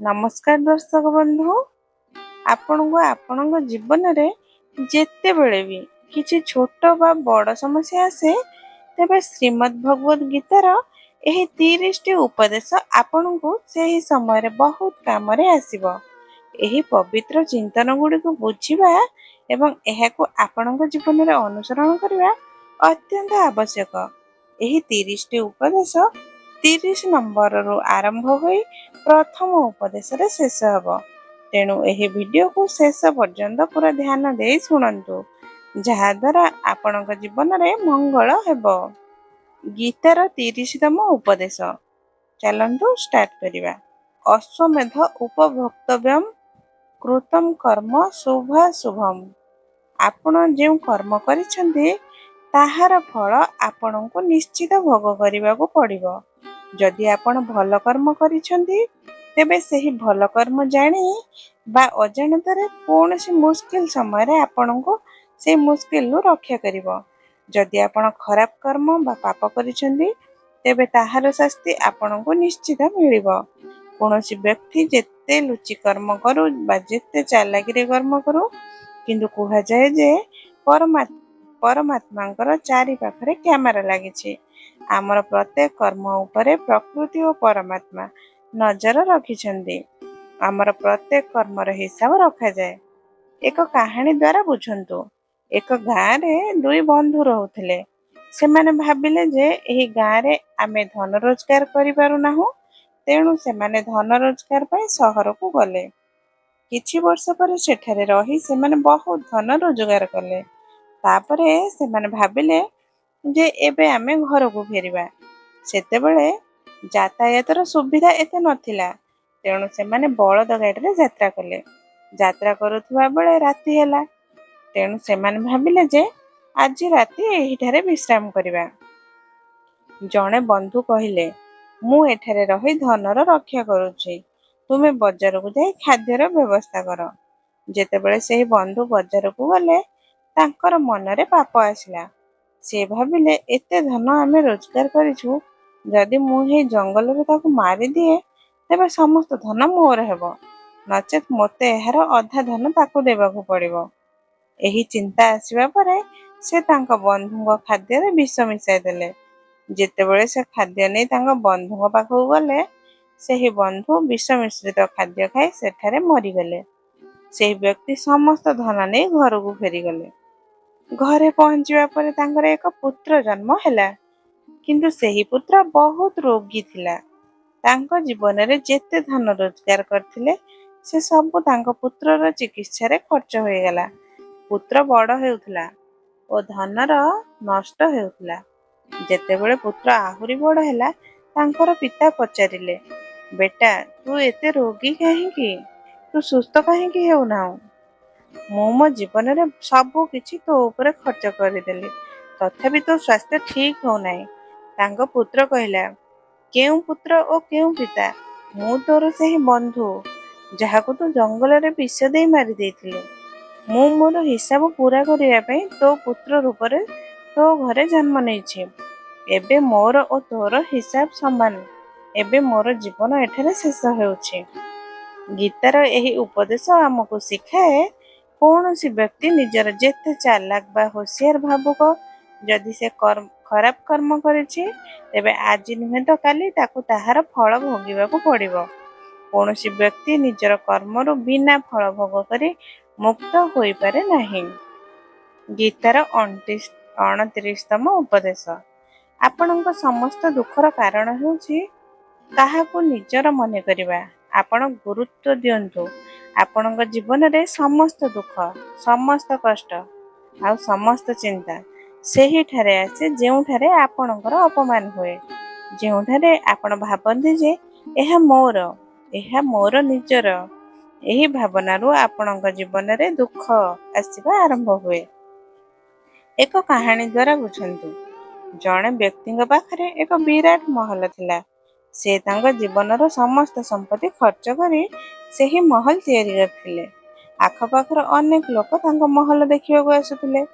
नमस्कार दर्शक बंधु आपणको जीवन रे जेतेबेले भी किसी छोट बा बड़ समस्या आसे तेबे श्रीमद् भगवत गीतार एही 30 उपदेश आपणको सेही समय रे बहुत काम रे आसीबो। एही पवित्र चिंतन गुडी को बुझिबा एवं एहाको आपणको जीवन रे अनुसरण करबा अत्यंत आवश्यक। एही 30 उपदेश 30 नंबर रु आरंभ होई प्रथम उपदेश रे शेष हबो। तेणु एही वीडियो को शेष पर्यंत पूरा ध्यान दे सुनंतु, जहा द्वारा आपणक जीवन रे मंगल हेबो। गीतार 30तम उपदेश चलंतु स्टार्ट करिबा। अश्वमेध उपभोक्तव्यम कृतम कर्म शुभाशुभम। आपण जे कर्म करिसंती ताहार फल आपणको निश्चित भोग करिबाको पड़िबो। जदि आपण भल कर्म करिसंती तेबे सेही भल कर्म जानी बा अजाणतारे कौनसी मुश्किल समय रे आपणको से मुश्किल नु रक्षा करिवो। जदि आपण खराब कर्म बा पाप करिसंती तेबे ताहार शास्ति आपणको निश्चित मिलिबो। कौनसी व्यक्ति जेते लुचि कर्म करू बा जेते चालाकी रे कर्म करू, किंतु कुहा जाए जे परमात्मांकर चारि पाखरे कैमरा लागिछि। आमर प्रत्येक कर्म उपरे प्रकृति और परमात्मा नजर रखिछंती। आमर प्रत्येक कर्मर हिसाब रखा जाए। एक कहानी द्वारा बुझंतु। एक गाँ रे दुई बंधु रहुथिले। सेमाने भाबिले जे एही गाँ रे आमे धन रोजगार करि पारु नाहु, तेणु सेमाने धन रोजगार पई शहर को गले। किछि वर्ष पर सेठारे रही सेमाने बहुत धन रोजगार कले। तापरे सेमाने भाबिले जे एबे आमे घर को फेरिबा। सेतेबेले यातायातर सुविधा एते नथिला, तेणु सेमाने बलद गाड़ी रे यात्रा कले। यात्रा करुथुवा बेले राति ହେଲା, तेणु सेमाने भाबिले जे आजि राति एहिठारे विश्राम करिबा। जणे बंधु कहिले, मु एठारे रही धनर रक्षा करूछि, तुमे बजार को जाई खाद्यर व्यवस्था कर। जेतेबेले सेही बंधु बजार को गले, तांकर मनरे पाप आसिला। से भाबिले एते धन आमे रोजगार करिछु, जदि मु हे जंगल रे ताकू मारि दिए तेबे समस्त धन मोर हेबो, नचेत मोते एहार अधा धन ताकू देबाकू पड़िबो। एही चिंता आसिबा परे से तांक बंधुଙ୍କ खाद्य विष मिसाई देले। जेतेबेले से खाद्य नै तांक बंधुଙ୍କ पाखକୁ गले, सेही बंधु विष मिश्रित खाद्य खाई सेठारे मरी गले। सेही व्यक्ति समस्त धन नै घर को फेरी गले। घरे पहुंचिबा परे तांकर एक पुत्र जन्म ହେଲା, किंतु सेही पुत्र बहुत रोगी थिला। तांको जीवन रे जेते धन रोजगार करथिले से सब तांको पुत्रर चिकित्सा रे खर्च होई गला। पुत्र बड़ हेउथला ओ धनर नष्ट हेउथला। जेतेबेले पुत्र आहुरी बड़ ହେଲା, तांकर पिता पचारिले, बेटा तू एते रोगी काहेकि, तू सुस्थ काहेकि हेउ नाउ? मु मो जीवन रे सब किछि तो ऊपर खर्च करिदेली, तथापि तो स्वास्थ्य ठीक हो नाही। तांको पुत्र कहिला, केउ पुत्र ओ केउ पिता? मु तोर सेही बंधु जाहाको तू जंगल रे विष देई मारि देइथिलु। मु मोर हिसाब पूरा करिया पई तो पुत्र रूप रे तो घरे जन्म नेछि। एबे मोर ओ तोर हिसाब समान। एबे मोर जीवन एठारे शेष हेउछि। गीतार एही उपदेश हमको शिखाए, कौनसी व्यक्ति निजर जेते चालाक बा होशियार भावुक जदि से खराब कर्म करिछि, तेबे आजि नुहे तो काली ताकू ताहार फल भोगिबाकू पड़िबो। कौनसी व्यक्ति निजर कर्मरु बिना फल भोग करी मुक्त होई पारे नाही। गीतार 29तम उपदेश। आपणक समस्त दुखर कारण हेउछि काहाकू निजर मने करिबा। आपण गुरुत्व दियंतु। आपणक जीवन रे समस्त दुख, समस्त कष्ट आ समस्त चिंता सेही ठारे आसे जेउठारे आपणकर अपमान हुए। जेउठारे आपण भाबंती जे एहा मोर निजर, एही भावनारू आपणक जीवन रे दुख आसीबा आरंभ हुए। एक कहानी द्वारा बुझंतु। जणे व्यक्तिଙ୍କ पाखरे एक विराट महल थिला। से तांग जीवनर समस्त संपत्ति खर्च करी सेही महल तैयारी करथिले। आखपाखर अनेक लोक तांग महल देखिबाकू आसुथिले।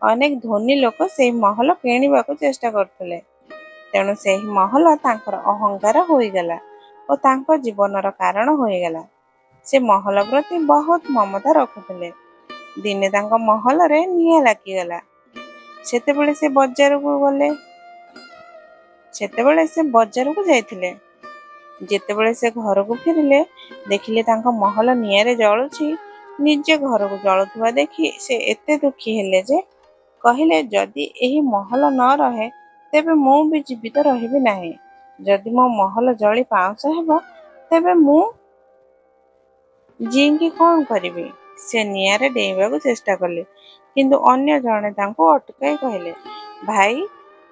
अनेक धनी लोक सेही महल किणिबाकू चेष्टा करथिले। तेणु सेही महल तांकर अहंकार होईगला ଓ ତାଙ୍କ ଜୀବନର କାରଣ ହୋଇଗଲା। ସେ ମହଲ ପ୍ରତି ବହୁତ ମମତା ରଖୁଥିଲେ। ଦିନେ ତାଙ୍କ ମହଲରେ ନିଆଁ ଲାଗିଗଲା। ସେତେବେଳେ ସେ ବଜାରକୁ ଯାଇଥିଲେ। ଯେତେବେଳେ ସେ ଘରକୁ ଫେରିଲେ, ଦେଖିଲେ ତାଙ୍କ ମହଲ ନିଆଁରେ ଜଳୁଛି। ନିଜେ ଘରକୁ ଜଳୁଥିବା ଦେଖି ସେ ଏତେ ଦୁଃଖୀ ହେଲେ ଯେ କହିଲେ, ଯଦି ଏହି ମହଲ ନ ରହେ ତେବେ ମୁଁ ବି ଜୀବିତ ରହିବି ନାହିଁ। ଯଦି ମୋ ମହଲ ଜଳି ପାଉଁଶ ହେବ, ତେବେ ମୁଁ ଜିଇଁକି କ'ଣ କରିବି? ସେ ନିଆଁରେ ଡେଇଁବାକୁ ଚେଷ୍ଟା କଲେ, କିନ୍ତୁ ଅନ୍ୟ ଜଣେ ତାଙ୍କୁ ଅଟକାଇ କହିଲେ, ଭାଇ,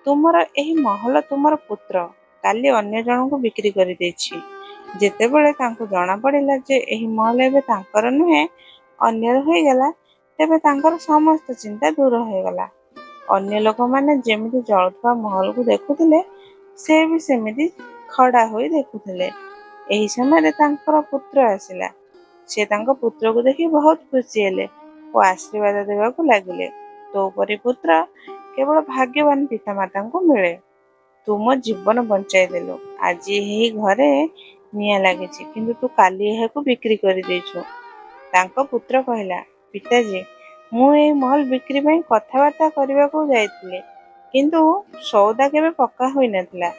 ତୁମର ଏହି ମହଲ ତୁମର ପୁତ୍ର କାଲି ଅନ୍ୟ ଜଣଙ୍କୁ ବିକ୍ରି କରିଦେଇଛି। ଯେତେବେଳେ ତାଙ୍କୁ ଜଣାପଡ଼ିଲା ଯେ ଏହି ମହଲ ଏବେ ତାଙ୍କର ନୁହେଁ, ଅନ୍ୟର ହୋଇଗଲା, ତେବେ ତାଙ୍କର ସମସ୍ତ ଚିନ୍ତା ଦୂର ହୋଇଗଲା। ଅନ୍ୟ ଲୋକମାନେ ଯେମିତି ଜଳୁଥିବା ମହଲକୁ ଦେଖୁଥିଲେ, ସେ ବି ସେମିତି ଖଡ଼ା ହୋଇ ଦେଖୁଥିଲେ। ଏହି ସମୟରେ ତାଙ୍କର ପୁତ୍ର ଆସିଲା। ସେ ତାଙ୍କ ପୁତ୍ରକୁ ଦେଖି ବହୁତ ଖୁସି ହେଲେ ଓ ଆଶୀର୍ବାଦ ଦେବାକୁ ଲାଗିଲେ, ତୋ ପରି ପୁତ୍ର କେବଳ ଭାଗ୍ୟବାନ ପିତାମାତାଙ୍କୁ ମିଳେ। ତୁ ମୋ ଜୀବନ ବଞ୍ଚାଇ ଦେଲୁ। ଆଜି ଏହି ଘରେ ନିଆଁ ଲାଗିଛି, କିନ୍ତୁ ତୁ କାଲି ଏହାକୁ ବିକ୍ରି କରିଦେଇଛୁ। ତାଙ୍କ ପୁତ୍ର କହିଲା, ପିତାଜୀ, ମୁଁ ଏହି ମହଲ ବିକ୍ରି ପାଇଁ କଥାବାର୍ତ୍ତା କରିବାକୁ ଯାଇଥିଲି, କିନ୍ତୁ ସଉଦା କେବେ ପକ୍କା ହୋଇନଥିଲା।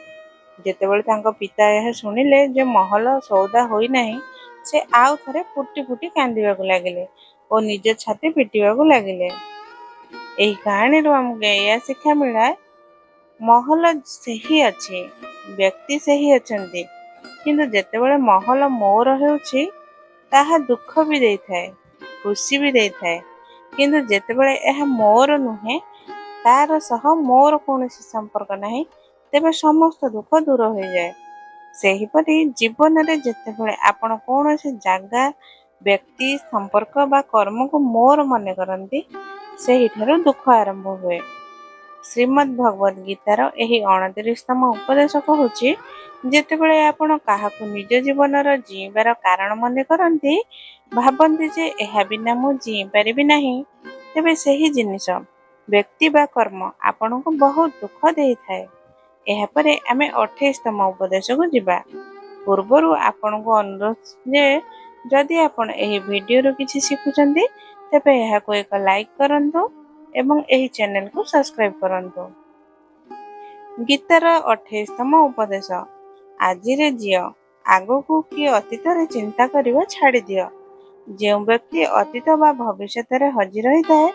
ଯେତେବେଳେ ତାଙ୍କ ପିତା ଏହା ଶୁଣିଲେ ଯେ ମହଲ ସଉଦା ହୋଇନାହିଁ, ସେ ଆଉ ଥରେ ଫୁଟି ଫୁଟି କାନ୍ଦିବାକୁ ଲାଗିଲେ ଓ ନିଜ ଛାତି ପିଟିବାକୁ ଲାଗିଲେ। ଏହି କାହାଣୀରୁ ଆମକୁ ଏହା ଶିକ୍ଷା ମିଳେ, ମହଲ ସେହି ଅଛି, ବ୍ୟକ୍ତି ସେହି ଅଛନ୍ତି, କିନ୍ତୁ ଯେତେବେଳେ ମହଲ ମୋର ହେଉଛି, ତାହା ଦୁଃଖ ବି ଦେଇଥାଏ, ଖୁସି ବି ଦେଇଥାଏ। କିନ୍ତୁ ଯେତେବେଳେ ଏହା ମୋର ନୁହେଁ, ତାର ସହ ମୋର କୌଣସି ସମ୍ପର୍କ ନାହିଁ, ତେବେ ସମସ୍ତ ଦୁଃଖ ଦୂର ହୋଇଯାଏ। ସେହିପରି ଜୀବନରେ ଯେତେବେଳେ ଆପଣ କୌଣସି ଜାଗା, ବ୍ୟକ୍ତି, ସମ୍ପର୍କ ବା କର୍ମକୁ ମୋର ମନେ କରନ୍ତି, ସେହିଠାରୁ ଦୁଃଖ ଆରମ୍ଭ ହୁଏ। ଶ୍ରୀମଦ୍ ଭଗବଦ୍ ଗୀତାର ଏହି 29ତମ ଉପଦେଶ କହୁଛି, ଯେତେବେଳେ ଆପଣ କାହାକୁ ନିଜ ଜୀବନର ଜୀଇଁବାର କାରଣ ମନେ କରନ୍ତି, ଭାବନ୍ତି ଯେ ଏହା ବିନା ମୁଁ ଜୀଇଁ ପାରିବି ନାହିଁ, ତେବେ ସେହି ଜିନିଷ, ବ୍ୟକ୍ତି ବା କର୍ମ ଆପଣଙ୍କୁ ବହୁତ ଦୁଃଖ ଦେଇଥାଏ। ଏହାପରେ ଆମେ 28ତମ ଉପଦେଶକୁ ଯିବା। ପୂର୍ବରୁ ଆପଣଙ୍କୁ ଅନୁରୋଧ ଯେ ଯଦି ଆପଣ ଏହି ଭିଡ଼ିଓରୁ କିଛି ଶିଖୁଛନ୍ତି, ତେବେ ଏହାକୁ ଏକ ଲାଇକ୍ କରନ୍ତୁ ଏବଂ ଏହି ଚ୍ୟାନେଲକୁ ସବସ୍କ୍ରାଇବ୍ କରନ୍ତୁ। ଗୀତାର 28ତମ ଉପଦେଶ। ଆଜିରେ ଜିଅ, ଆଗକୁ କି ଅତୀତରେ ଚିନ୍ତା କରିବା ଛାଡ଼ିଦିଅ। ଯେଉଁ ବ୍ୟକ୍ତି ଅତୀତ ବା ଭବିଷ୍ୟତରେ ହଜି ରହିଥାଏ,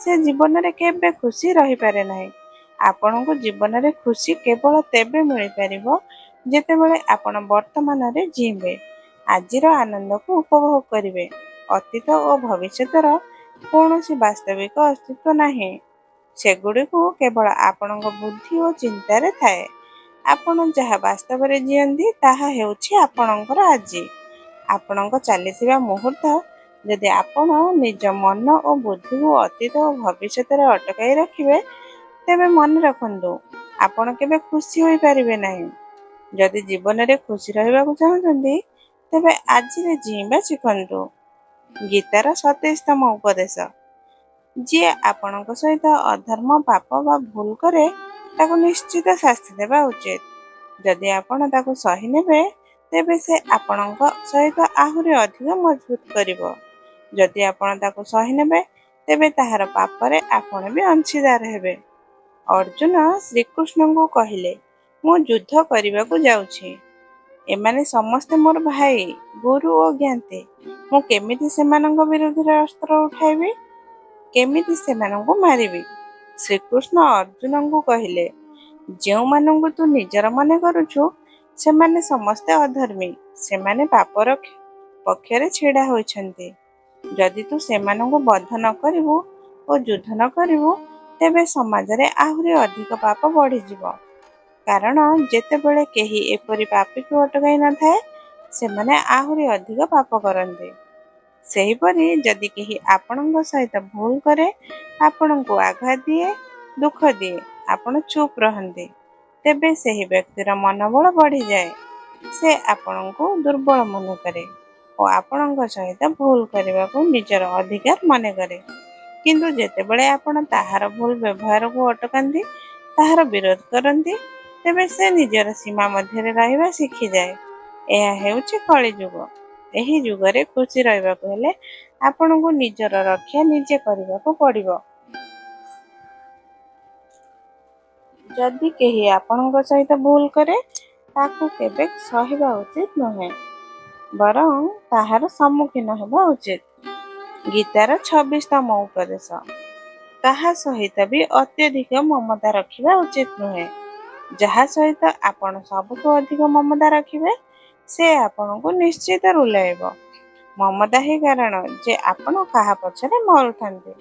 ସେ ଜୀବନରେ କେବେ ଖୁସି ରହିପାରେ ନାହିଁ। ଆପଣଙ୍କୁ ଜୀବନରେ ଖୁସି କେବଳ ତେବେ ମିଳିପାରିବ, ଯେତେବେଳେ ଆପଣ ବର୍ତ୍ତମାନରେ ଜୀଇଁବେ, ଆଜିର ଆନନ୍ଦକୁ ଉପଭୋଗ କରିବେ। ଅତୀତ ଓ ଭବିଷ୍ୟତର କୌଣସି ବାସ୍ତବିକ ଅସ୍ତିତ୍ୱ ନାହିଁ। ସେଗୁଡ଼ିକୁ କେବଳ ଆପଣଙ୍କ ବୁଦ୍ଧି ଓ ଚିନ୍ତାରେ ଥାଏ। ଆପଣ ଯାହା ବାସ୍ତବରେ ଜିଅନ୍ତି, ତାହା ହେଉଛି ଆପଣଙ୍କର ଆଜି। ଆପଣଙ୍କ ଚାଲିଥିବା ମୁହୂର୍ତ୍ତ ଯଦି ଆପଣ ନିଜ ମନ ଓ ବୁଦ୍ଧିକୁ ଅତୀତ ଓ ଭବିଷ୍ୟତରେ ଅଟକାଇ ରଖିବେ, ତେବେ ମନେ ରଖନ୍ତୁ, ଆପଣ କେବେ ଖୁସି ହୋଇପାରିବେ ନାହିଁ। ଯଦି ଜୀବନରେ ଖୁସି ରହିବାକୁ ଚାହୁଁଛନ୍ତି, ତେବେ ଆଜିରେ ଜୀଇଁବା ଶିଖନ୍ତୁ। ଗୀତାର 27ତମ ଉପଦେଶ। ଯିଏ ଆପଣଙ୍କ ସହିତ ଅଧର୍ମ, ପାପ ବା ଭୁଲ କରେ, ତାକୁ ନିଶ୍ଚିତ ଶାସ୍ତି ଦେବା ଉଚିତ। ଯଦି ଆପଣ ତାକୁ ସହି ନେବେ, ତେବେ ସେ ଆପଣଙ୍କ ସହିତ ଆହୁରି ଅଧିକ ମଜବୁତ କରିବ। ଯଦି ଆପଣ ତାକୁ ସହି ନେବେ, ତେବେ ତାହାର ପାପରେ ଆପଣ ବି ଅଂଶୀଦାର ହେବେ। ଅର୍ଜୁନ ଶ୍ରୀକୃଷ୍ଣଙ୍କୁ କହିଲେ, ମୁଁ ଯୁଦ୍ଧ କରିବାକୁ ଯାଉଛି। ଏମାନେ ସମସ୍ତେ ମୋର ଭାଇ, ଗୁରୁ ଓ ଜ୍ଞାତି। ମୁଁ କେମିତି ସେମାନଙ୍କ ବିରୁଦ୍ଧରେ ଅସ୍ତ୍ର ଉଠାଇବି? କେମିତି ସେମାନଙ୍କୁ ମାରିବି? ଶ୍ରୀକୃଷ୍ଣ ଅର୍ଜୁନଙ୍କୁ କହିଲେ, ଯେଉଁମାନଙ୍କୁ ତୁ ନିଜର ମନେ କରୁଛୁ, ସେମାନେ ସମସ୍ତେ ଅଧର୍ମୀ। ସେମାନେ ପାପର ପକ୍ଷରେ ଛିଡ଼ା ହୋଇଛନ୍ତି। ଯଦି ତୁ ସେମାନଙ୍କୁ ବଧ ନ କରିବୁ ଓ ଯୁଦ୍ଧ ନ କରିବୁ, ତେବେ ସମାଜରେ ଆହୁରି ଅଧିକ ପାପ ବଢ଼ିଯିବ। କାରଣ ଯେତେବେଳେ କେହି ଏପରି ପାପୀକୁ ଅଟକାଇ ନଥାଏ, ସେମାନେ ଆହୁରି ଅଧିକ ପାପ କରନ୍ତି। ସେହିପରି ଯଦି କେହି ଆପଣଙ୍କ ସହିତ ଭୁଲ କରେ, ଆପଣଙ୍କୁ ଆଘାତ ଦିଏ, ଦୁଃଖ ଦିଏ, ଆପଣ ଚୁପ୍ ରହନ୍ତି, ତେବେ ସେହି ବ୍ୟକ୍ତିର ମନୋବଳ ବଢ଼ିଯାଏ। ସେ ଆପଣଙ୍କୁ ଦୁର୍ବଳ ମନେ କରେ ଓ ଆପଣଙ୍କ ସହିତ ଭୁଲ କରିବାକୁ ନିଜର ଅଧିକାର ମନେ କରେ। କିନ୍ତୁ ଯେତେବେଳେ ଆପଣ ତାହାର ଭୁଲ ବ୍ୟବହାରକୁ ଅଟକାନ୍ତି, ତାହାର ବିରୋଧ କରନ୍ତି, ତେବେ ସେ ନିଜର ସୀମା ମଧ୍ୟରେ ରହିବା ଶିଖିଯାଏ। ଏହା ହେଉଛି କଳିଯୁଗ। ଏହି ଯୁଗରେ ଖୁସି ରହିବାକୁ ହେଲେ ଆପଣଙ୍କୁ ନିଜର ରକ୍ଷା ନିଜେ କରିବାକୁ ପଡ଼ିବ। ଯଦି କେହି ଆପଣଙ୍କ ସହିତ ଭୁଲ କରେ ତାକୁ କେବେ ସହିବା ଉଚିତ ନୁହେଁ, ବରଂ ତାହାର ସମ୍ମୁଖୀନ ହେବା ଉଚିତ। ଗୀତାର 26ତମ ଉପଦେଶ। କାହା ସହିତ ବି ଅତ୍ୟଧିକ ମମତା ରଖିବା ଉଚିତ ନୁହେଁ। ଯାହା ସହିତ ଆପଣ ସବୁଠୁ ଅଧିକ ମମତା ରଖିବେ ସେ ଆପଣଙ୍କୁ ନିଶ୍ଚିତ ରୁଲାଇବ। ମମତା ହିଁ କାରଣ ଯେ ଆପଣ କାହା ପଛରେ ମରୁଥାନ୍ତି।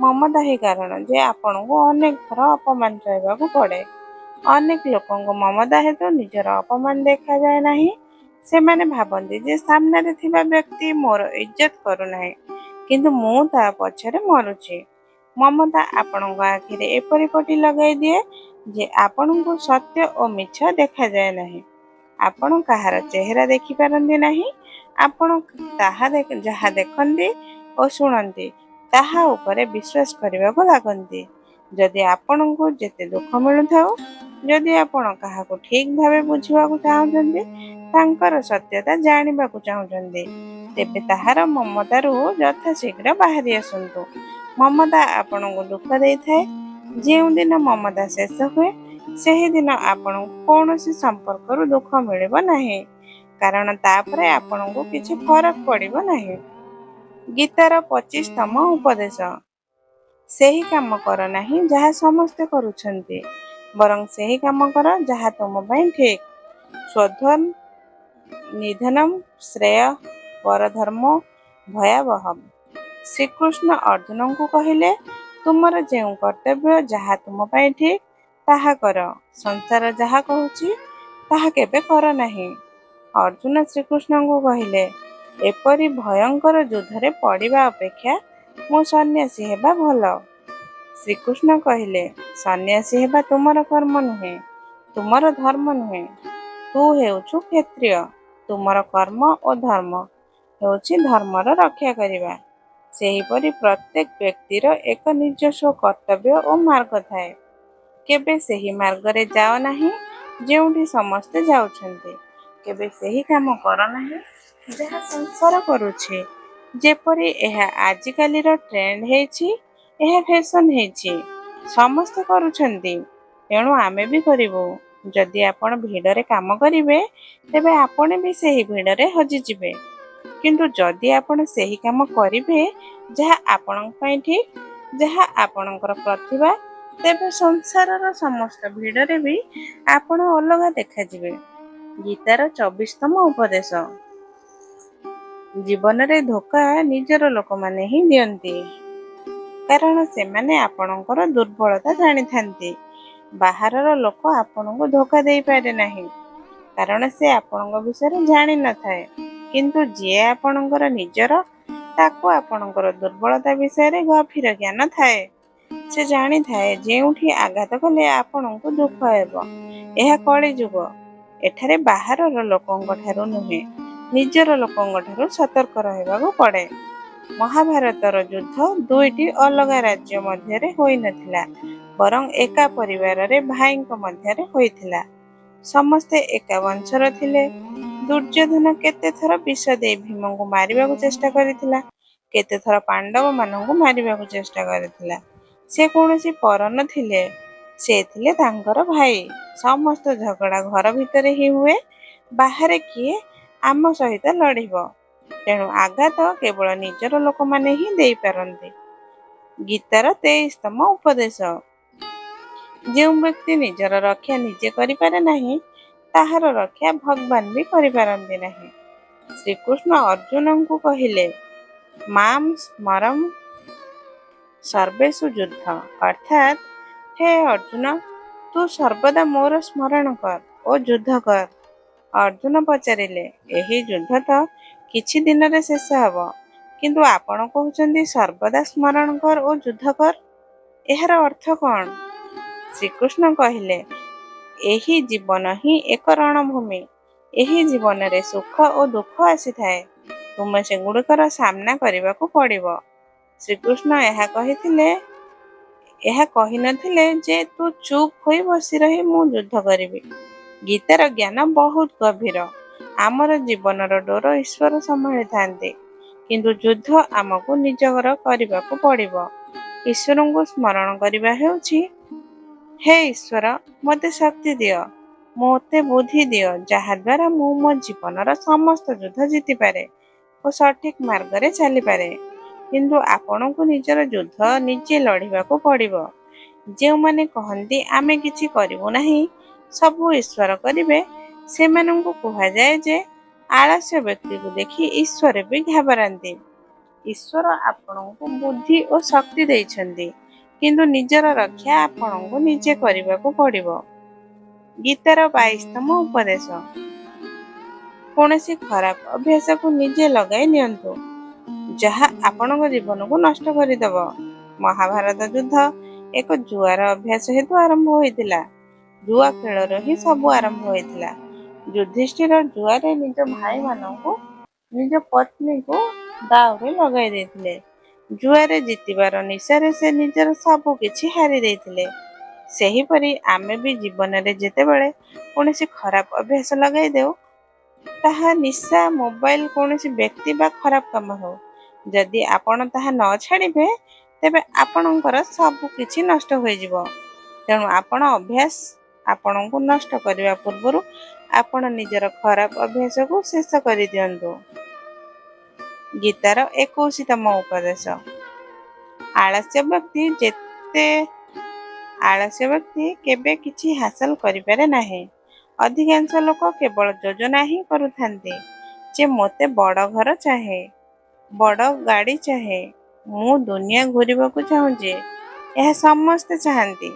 ମମତା ହିଁ କାରଣ ଯେ ଆପଣଙ୍କୁ ଅନେକ ଥର ଅପମାନ ସହିବାକୁ ପଡ଼େ। ଅନେକ ଲୋକଙ୍କୁ ମମତା ହେତୁ ନିଜର ଅପମାନ ଦେଖାଯାଏ ନାହିଁ। ସେମାନେ ଭାବନ୍ତି ଯେ ସାମ୍ନାରେ ଥିବା ବ୍ୟକ୍ତି ମୋର ଇଜ୍ଜତ କରୁନାହିଁ, କିନ୍ତୁ ମୁଁ ତା ପଛରେ ମରୁଛି। ମମତା ଆପଣଙ୍କ ଆଖିରେ ଏପରି ପଟି ଲଗାଇ ଦିଏ ଯେ ଆପଣଙ୍କୁ ସତ୍ୟ ଓ ମିଛ ଦେଖାଯାଏ ନାହିଁ। ଆପଣ କାହାର ଚେହେରା ଦେଖିପାରନ୍ତି ନାହିଁ। ଆପଣ ଯାହା ଦେଖନ୍ତି ଓ ଶୁଣନ୍ତି ତାହା ଉପରେ ବିଶ୍ୱାସ କରିବାକୁ ଲାଗନ୍ତି। ଯଦି ଆପଣଙ୍କୁ ଯେତେ ଦୁଃଖ ମିଳୁଥାଉ, ଯଦି ଆପଣ କାହାକୁ ଠିକ୍ ଭାବେ ବୁଝିବାକୁ ଚାହୁଁଛନ୍ତି, ତାଙ୍କର ସତ୍ୟତା ଜାଣିବାକୁ ଚାହୁଁଛନ୍ତି, ତେବେ ତାହାର ମମତାରୁ ଯଥାଶୀଘ୍ର ବାହାରି ଆସନ୍ତୁ। ମମତା ଆପଣଙ୍କୁ ଦୁଃଖ ଦେଇଥାଏ। ଯେଉଁଦିନ ମମତା ଶେଷ ହୁଏ ସେହିଦିନ ଆପଣଙ୍କୁ କୌଣସି ସମ୍ପର୍କରୁ ଦୁଃଖ ମିଳିବ ନାହିଁ, କାରଣ ତାପରେ ଆପଣଙ୍କୁ କିଛି ଫରକ ପଡ଼ିବ ନାହିଁ। ଗୀତାର 25ତମ ଉପଦେଶ। ସେହି କାମ କର ନାହିଁ ଯାହା ସମସ୍ତେ କରୁଛନ୍ତି, ବରଂ ସେହି କାମ କର ଯାହା ତୁମ ପାଇଁ ଠିକ୍। ସ୍ୱଧର୍ମ ନିଧନମ୍ ଶ୍ରେୟ ପରଧର୍ମୋ ଭୟାବହମ୍। ଶ୍ରୀକୃଷ୍ଣ ଅର୍ଜୁନଙ୍କୁ କହିଲେ, ତୁମର ଯେଉଁ କର୍ତ୍ତବ୍ୟ ଯାହା ତୁମ ପାଇଁ ଠିକ୍ ତାହା କର। ସଂସାର ଯାହା କହୁଛି ତାହା କେବେ କର ନାହିଁ। ଅର୍ଜୁନ ଶ୍ରୀକୃଷ୍ଣଙ୍କୁ କହିଲେ, ଏପରି ଭୟଙ୍କର ଯୁଦ୍ଧରେ ପଡ଼ିବା ଅପେକ୍ଷା ମୁଁ ସନ୍ନ୍ୟାସୀ ହେବା ଭଲ। ଶ୍ରୀକୃଷ୍ଣ କହିଲେ, ସନ୍ନ୍ୟାସୀ ହେବା ତୁମର କର୍ମ ନୁହେଁ, ତୁମର ଧର୍ମ ନୁହେଁ। ତୁ ହେଉଛୁ କ୍ଷତ୍ରିୟ। ତୁମର କର୍ମ ଓ ଧର୍ମ ହେଉଛି ଧର୍ମର ରକ୍ଷା କରିବା। ସେହିପରି ପ୍ରତ୍ୟେକ ବ୍ୟକ୍ତିର ଏକ ନିଜସ୍ୱ କର୍ତ୍ତବ୍ୟ ଓ ମାର୍ଗ ଥାଏ। କେବେ ସେହି ମାର୍ଗରେ ଯାଅ ନାହିଁ ଯେଉଁଠି ସମସ୍ତେ ଯାଉଛନ୍ତି। କେବେ ସେହି କାମ କର ନାହିଁ ଯାହା ସଂସାର କରୁଛି। ଯେପରି ଏହା ଆଜିକାଲିର ଟ୍ରେଣ୍ଡ ହେଇଛି, ଏହା ଫ୍ୟାସନ୍ ହେଇଛି, ସମସ୍ତେ କରୁଛନ୍ତି, ତେଣୁ ଆମେ ବି କରିବୁ। ଯଦି ଆପଣ ଭିଡ଼ରେ କାମ କରିବେ ତେବେ ଆପଣ ବି ସେହି ଭିଡ଼ରେ ହଜିଯିବେ। କିନ୍ତୁ ଯଦି ଆପଣ ସେହି କାମ କରିବେ ଯାହା ଆପଣଙ୍କ ପାଇଁ ଠିକ୍, ଯାହା ଆପଣଙ୍କର ପ୍ରତିଭା, ତେବେ ସଂସାରର ସମସ୍ତ ଭିଡ଼ରେ ବି ଆପଣ ଅଲଗା ଦେଖାଯିବେ। ଗୀତାର 24ତମ ଉପଦେଶ। ଜୀବନରେ ଧୋକା ନିଜର ଲୋକମାନେ ହିଁ ଦିଅନ୍ତି, କାରଣ ସେମାନେ ଆପଣଙ୍କର ଦୁର୍ବଳତା ଜାଣିଥାନ୍ତି। ବାହାରର ଲୋକ ଆପଣଙ୍କୁ ଧୋକା ଦେଇପାରେ ନାହିଁ, କାରଣ ସେ ଆପଣଙ୍କ ବିଷୟରେ ଜାଣିନଥାଏ। କିନ୍ତୁ ଯିଏ ଆପଣଙ୍କର ନିଜର, ତାକୁ ଆପଣଙ୍କର ଦୁର୍ବଳତା ବିଷୟରେ ଗଭୀର ଜ୍ଞାନ ଥାଏ। ସେ ଜାଣିଥାଏ ଯେଉଁଠି ଆଘାତ କଲେ ଆପଣଙ୍କୁ ଦୁଃଖ ହେବ। ଏହା କଳିଯୁଗ। ଏଠାରେ ବାହାରର ଲୋକଙ୍କ ଠାରୁ ନୁହେଁ, ନିଜର ଲୋକଙ୍କ ଠାରୁ ସତର୍କ ରହିବାକୁ ପଡ଼େ। ମହାଭାରତର ଯୁଦ୍ଧ ଦୁଇଟି ଅଲଗା ରାଜ୍ୟ ମଧ୍ୟରେ ହୋଇନଥିଲା, ବରଂ ଏକା ପରିବାରରେ ଭାଇଙ୍କ ମଧ୍ୟରେ ହୋଇଥିଲା। ସମସ୍ତେ ଏକା ବଂଶର ଥିଲେ। ଦୁର୍ଯ୍ୟୋଧନ କେତେଥର ବିଷ ଦେଇ ଭୀମଙ୍କୁ ମାରିବାକୁ ଚେଷ୍ଟା କରିଥିଲା, କେତେଥର ପାଣ୍ଡବମାନଙ୍କୁ ମାରିବାକୁ ଚେଷ୍ଟା କରିଥିଲା। ସେ କୌଣସି ପର ନଥିଲେ, ସେ ଥିଲେ ତାଙ୍କର ଭାଇ। ସମସ୍ତ ଝଗଡ଼ା ଘର ଭିତରେ ହିଁ ହୁଏ। ବାହାରେ କିଏ ଆମ ସହିତ ଲଢ଼ିବ? ତେଣୁ ଆଘାତ କେବଳ ନିଜର ଲୋକମାନେ ହିଁ ଦେଇପାରନ୍ତି। ଗୀତାର 23ତମ ଉପଦେଶ। ଯେଉଁ ବ୍ୟକ୍ତି ନିଜର ରକ୍ଷା ନିଜେ କରିପାରେ ନାହିଁ, ତାହାର ରକ୍ଷା ଭଗବାନ ବି କରିପାରନ୍ତି ନାହିଁ। ଶ୍ରୀକୃଷ୍ଣ ଅର୍ଜୁନଙ୍କୁ କହିଲେ, ମାମ୍ ସ୍ମରମ୍ ସର୍ବେଷୁ ଯୁଦ୍ଧ। ଅର୍ଥାତ୍, ହେ ଅର୍ଜୁନ, ତୁ ସର୍ବଦା ମୋର ସ୍ମରଣ କର ଓ ଯୁଦ୍ଧ କର। ଅର୍ଜୁନ ପଚାରିଲେ, ଏହି ଯୁଦ୍ଧ ତ କିଛି ଦିନରେ ଶେଷ ହେବ, କିନ୍ତୁ ଆପଣ କହୁଛନ୍ତି ସର୍ବଦା ସ୍ମରଣ କର ଓ ଯୁଦ୍ଧ କର। ଏହାର ଅର୍ଥ କ'ଣ? ଶ୍ରୀକୃଷ୍ଣ କହିଲେ, ଏହି ଜୀବନ ହିଁ ଏକ ରଣଭୂମି। ଏହି ଜୀବନରେ ସୁଖ ଓ ଦୁଃଖ ଆସିଥାଏ। ତୁମେ ସେଗୁଡ଼ିକର ସାମ୍ନା କରିବାକୁ ପଡ଼ିବ। ଶ୍ରୀକୃଷ୍ଣ ଏହା କହିନଥିଲେ ଯେ ତୁ ଚୁପ୍ ହୋଇ ବସି ରହି ମୁଁ ଯୁଦ୍ଧ କରିବି। ଗୀତାର ଜ୍ଞାନ ବହୁତ ଗଭୀର। ଆମର ଜୀବନର ଡୋର ଈଶ୍ୱର ସମ୍ଭାଳିଥାନ୍ତି, କିନ୍ତୁ ଯୁଦ୍ଧ ଆମକୁ ନିଜର କରିବାକୁ ପଡ଼ିବ। ଈଶ୍ୱରଙ୍କୁ ସ୍ମରଣ କରିବା ହେଉଛି, ହେ ଈଶ୍ୱର, ମୋତେ ଶକ୍ତି ଦିଅ, ମୋତେ ବୁଦ୍ଧି ଦିଅ, ଯାହାଦ୍ୱାରା ମୁଁ ମୋ ଜୀବନର ସମସ୍ତ ଯୁଦ୍ଧ ଜିତିପାରେ ଓ ସଠିକ୍ ମାର୍ଗରେ ଚାଲିପାରେ। କିନ୍ତୁ ଆପଣଙ୍କୁ ନିଜର ଯୁଦ୍ଧ ନିଜେ ଲଢ଼ିବାକୁ ପଡ଼ିବ। ଯେଉଁମାନେ କହନ୍ତି ଆମେ କିଛି କରିବୁ ନାହିଁ, ସବୁ ଈଶ୍ୱର କରିବେ, ସେମାନଙ୍କୁ କୁହାଯାଏ ଯେ ଆଳସ୍ୟ ବ୍ୟକ୍ତିକୁ ଦେଖି ଈଶ୍ୱର ବି ଘାବରାନ୍ତି। ଈଶ୍ୱର ଆପଣଙ୍କୁ ବୁଦ୍ଧି ଓ ଶକ୍ତି ଦେଇଛନ୍ତି, କିନ୍ତୁ ନିଜର ରକ୍ଷା ଆପଣଙ୍କୁ ନିଜେ କରିବାକୁ ପଡ଼ିବ। ଗୀତାର 22ତମ ଉପଦେଶ। କୌଣସି ଖରାପ ଅଭ୍ୟାସକୁ ନିଜେ ଲଗାଇ ନିଅନ୍ତୁ, ଯାହା ଆପଣଙ୍କ ଜୀବନକୁ ନଷ୍ଟ କରିଦେବ। ମହାଭାରତ ଯୁଦ୍ଧ ଏକ ଜୁଆର ଅଭ୍ୟାସ ହେତୁ ଆରମ୍ଭ ହୋଇଥିଲା। ଜୁଆ ଖେଳରୁ ହିଁ ସବୁ ଆରମ୍ଭ ହୋଇଥିଲା। ଯୁଧିଷ୍ଠିର ଜୁଆରେ ନିଜ ଭାଇମାନଙ୍କୁ, ନିଜ ପତ୍ନୀକୁ ଦାଉରେ ଲଗାଇ ଦେଇଥିଲେ। ଜୁଆରେ ଜିତିବାର ନିଶାରେ ସେ ନିଜର ସବୁ କିଛି ହାରି ଦେଇଥିଲେ। ସେହିପରି ଆମେ ବି ଜୀବନରେ ଯେତେବେଳେ କୌଣସି ଖରାପ ଅଭ୍ୟାସ ଲଗାଇ ଦେଉ, ତାହା ନିଶା, ମୋବାଇଲ, କୌଣସି ବ୍ୟକ୍ତି ବା ଖରାପ କାମ ହେଉ, ଯଦି ଆପଣ ତାହା ନ ଛାଡ଼ିବେ, ତେବେ ଆପଣଙ୍କର ସବୁ କିଛି ନଷ୍ଟ ହୋଇଯିବ। ତେଣୁ ଅଭ୍ୟାସ ଆପଣଙ୍କୁ ନଷ୍ଟ କରିବା ପୂର୍ବରୁ ଆପଣ ନିଜର ଖରାପ ଅଭ୍ୟାସକୁ ଶେଷ କରିଦିଅନ୍ତୁ। ଗୀତାର 21ତମ ଉପଦେଶ। ଆଳସ୍ୟ ବ୍ୟକ୍ତି କେବେ କିଛି ହାସଲ କରିପାରେ ନାହିଁ। ଅଧିକାଂଶ ଲୋକ କେବଳ ଯୋଜନା ହିଁ କରୁଥାନ୍ତି ଯେ ମୋତେ ବଡ଼ ଘର ଚାହେଁ, ବଡ଼ ଗାଡ଼ି ଚାହେଁ, ମୁଁ ଦୁନିଆ ଘୂରିବାକୁ ଚାହୁଁଛି। ଏହା ସମସ୍ତେ ଚାହାନ୍ତି,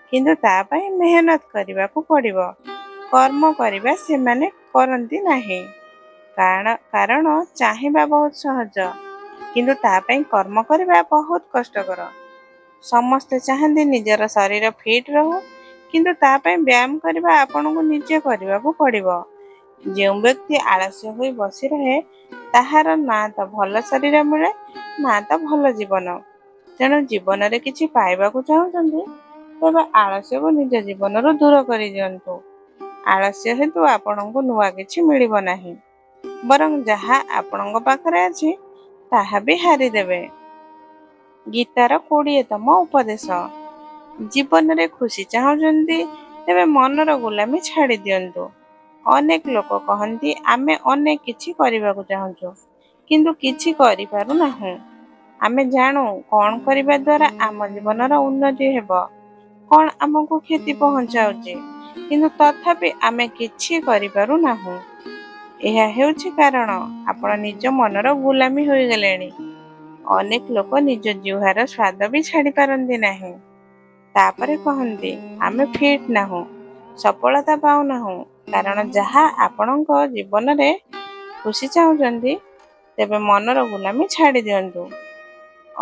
କିନ୍ତୁ ତା ପାଇଁ ମେହନତ କରିବାକୁ ପଡ଼ିବ। କର୍ମ କରିବା ସେମାନେ କରନ୍ତି ନାହିଁ, କାରଣ ଚାହିଁବା ବହୁତ ସହଜ, କିନ୍ତୁ ତା ପାଇଁ କର୍ମ କରିବା ବହୁତ କଷ୍ଟକର। ସମସ୍ତେ ଚାହାନ୍ତି ନିଜର ଶରୀର ଫିଟ୍ ରହୁ, କିନ୍ତୁ ତା ପାଇଁ ବ୍ୟାୟାମ କରିବା ଆପଣଙ୍କୁ ନିଜେ କରିବାକୁ ପଡ଼ିବ। ଯେଉଁ ବ୍ୟକ୍ତି ଆଳସ୍ୟ ହୋଇ ବସି ରହେ, ତାହାର ନା ତ ଭଲ ଶରୀର ମିଳେ, ନା ତ ଭଲ ଜୀବନ। ତେଣୁ ଜୀବନରେ କିଛି ପାଇବାକୁ ଚାହୁଁଛନ୍ତି, ତେବେ ଆଳସ୍ୟକୁ ନିଜ ଜୀବନରୁ ଦୂର କରିଦିଅନ୍ତୁ। ଆଳସ୍ୟ ହେତୁ ଆପଣଙ୍କୁ ନୂଆ କିଛି ମିଳିବ ନାହିଁ, ବରଂ ଯାହା ଆପଣଙ୍କ ପାଖରେ ଅଛି ତାହା ବି ହାରିଦେବେ। ଗୀତାର 20ତମ ଉପଦେଶ। ଜୀବନରେ ଖୁସି ଚାହୁଁଛନ୍ତି, ତେବେ ମନର ଗୋଲାମୀ ଛାଡ଼ି ଦିଅନ୍ତୁ। ଅନେକ ଲୋକ କହନ୍ତି ଆମେ ଅନେକ କିଛି କରିବାକୁ ଚାହୁଁଛୁ, କିନ୍ତୁ କିଛି କରିପାରୁନାହୁଁ। ଆମେ ଜାଣୁ କ'ଣ କରିବା ଦ୍ୱାରା ଆମ ଜୀବନର ଉନ୍ନତି ହେବ, କ'ଣ ଆମକୁ କ୍ଷତି ପହଞ୍ଚାଉଛି, କିନ୍ତୁ ତଥାପି ଆମେ କିଛି କରିପାରୁନାହୁଁ। ଏହା ହେଉଛି କାରଣ ଆପଣ ନିଜ ମନର ଗୋଲାମୀ ହୋଇଗଲେଣି। ଅନେକ ଲୋକ ନିଜ ଜିହ୍ୱାର ସ୍ୱାଦ ବି ଛାଡ଼ି ପାରନ୍ତି ନାହିଁ। ତାପରେ କହନ୍ତି ଆମେ ଫିଟ୍ ନାହୁଁ, ସଫଳତା ପାଉନାହୁଁ। କାରଣ ଯାହା ଆପଣଙ୍କ ଜୀବନରେ ଖୁସି ଚାହୁଁଛନ୍ତି, ତେବେ ମନର ଗୋଲାମୀ ଛାଡ଼ି ଦିଅନ୍ତୁ।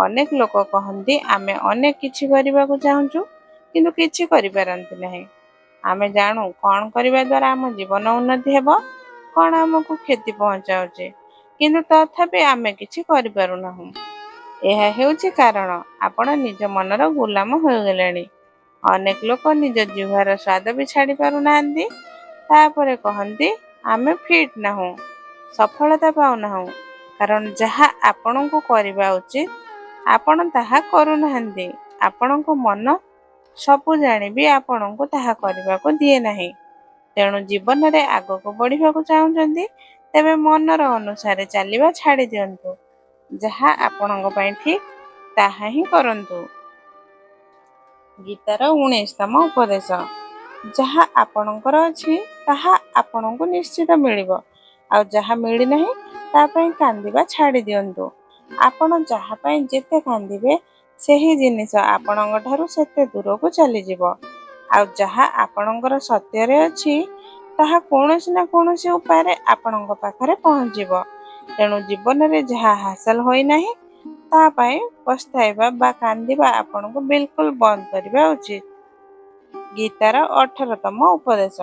ଅନେକ ଲୋକ କହନ୍ତି ଆମେ ଅନେକ କିଛି କରିବାକୁ ଚାହୁଁଛୁ, କିନ୍ତୁ କିଛି କରିପାରନ୍ତି ନାହିଁ। ଆମେ ଜାଣୁ କ'ଣ କରିବା ଦ୍ୱାରା ଆମ ଜୀବନ ଉନ୍ନତି ହେବ, କ'ଣ ଆମକୁ କ୍ଷତି ପହଞ୍ଚାଉଛି, କିନ୍ତୁ ତଥାପି ଆମେ କିଛି କରିପାରୁନାହୁଁ। ଏହା ହେଉଛି କାରଣ ଆପଣ ନିଜ ମନର ଗୋଲାମ ହୋଇଗଲେଣି। ଅନେକ ଲୋକ ନିଜ ଜିହ୍ୱାର ସ୍ୱାଦ ବି ଛାଡ଼ି ପାରୁନାହାନ୍ତି। ତାପରେ କହନ୍ତି ଆମେ ଫିଟ୍ ନାହୁଁ, ସଫଳତା ପାଉନାହୁଁ। କାରଣ ଯାହା ଆପଣଙ୍କୁ କରିବା ଉଚିତ, ଆପଣ ତାହା କରୁନାହାନ୍ତି। ଆପଣଙ୍କ ମନ ସବୁ ଜାଣି ବି ଆପଣଙ୍କୁ ତାହା କରିବାକୁ ଦିଏ ନାହିଁ। ତେଣୁ ଜୀବନରେ ଆଗକୁ ବଢ଼ିବାକୁ ଚାହୁଁଛନ୍ତି, ତେବେ ମନର ଅନୁସାରେ ଚାଲିବା ଛାଡ଼ି ଦିଅନ୍ତୁ। ଯାହା ଆପଣଙ୍କ ପାଇଁ ଠିକ୍, ତାହା ହିଁ କରନ୍ତୁ। ଗୀତାର 19ତମ ଉପଦେଶ। ଯାହା ଆପଣଙ୍କର ଅଛି, ତାହା ଆପଣଙ୍କୁ ନିଶ୍ଚିତ ମିଳିବ, ଆଉ ଯାହା ମିଳିନାହିଁ, ତା ପାଇଁ କାନ୍ଦିବା ଛାଡ଼ି ଦିଅନ୍ତୁ। ଆପଣ ଯାହା ପାଇଁ ଯେତେ କାନ୍ଦିବେ, ସେହି ଜିନିଷ ଆପଣଙ୍କ ଠାରୁ ସେତେ ଦୂରକୁ ଚାଲିଯିବ। ଆଉ ଯାହା ଆପଣଙ୍କର ସତ୍ୟରେ ଅଛି, ତାହା କୌଣସି ନା କୌଣସି ଉପାୟରେ ଆପଣଙ୍କ ପାଖରେ ପହଞ୍ଚିବ। ତେଣୁ ଜୀବନରେ ଯାହା ହାସଲ ହୋଇନାହିଁ, ତା ପାଇଁ ପସ୍ତାଇବା ବା କାନ୍ଦିବା ଆପଣଙ୍କୁ ବିଲକୁଲ ବନ୍ଦ କରିବା ଉଚିତ। ଗୀତାର 18ତମ ଉପଦେଶ।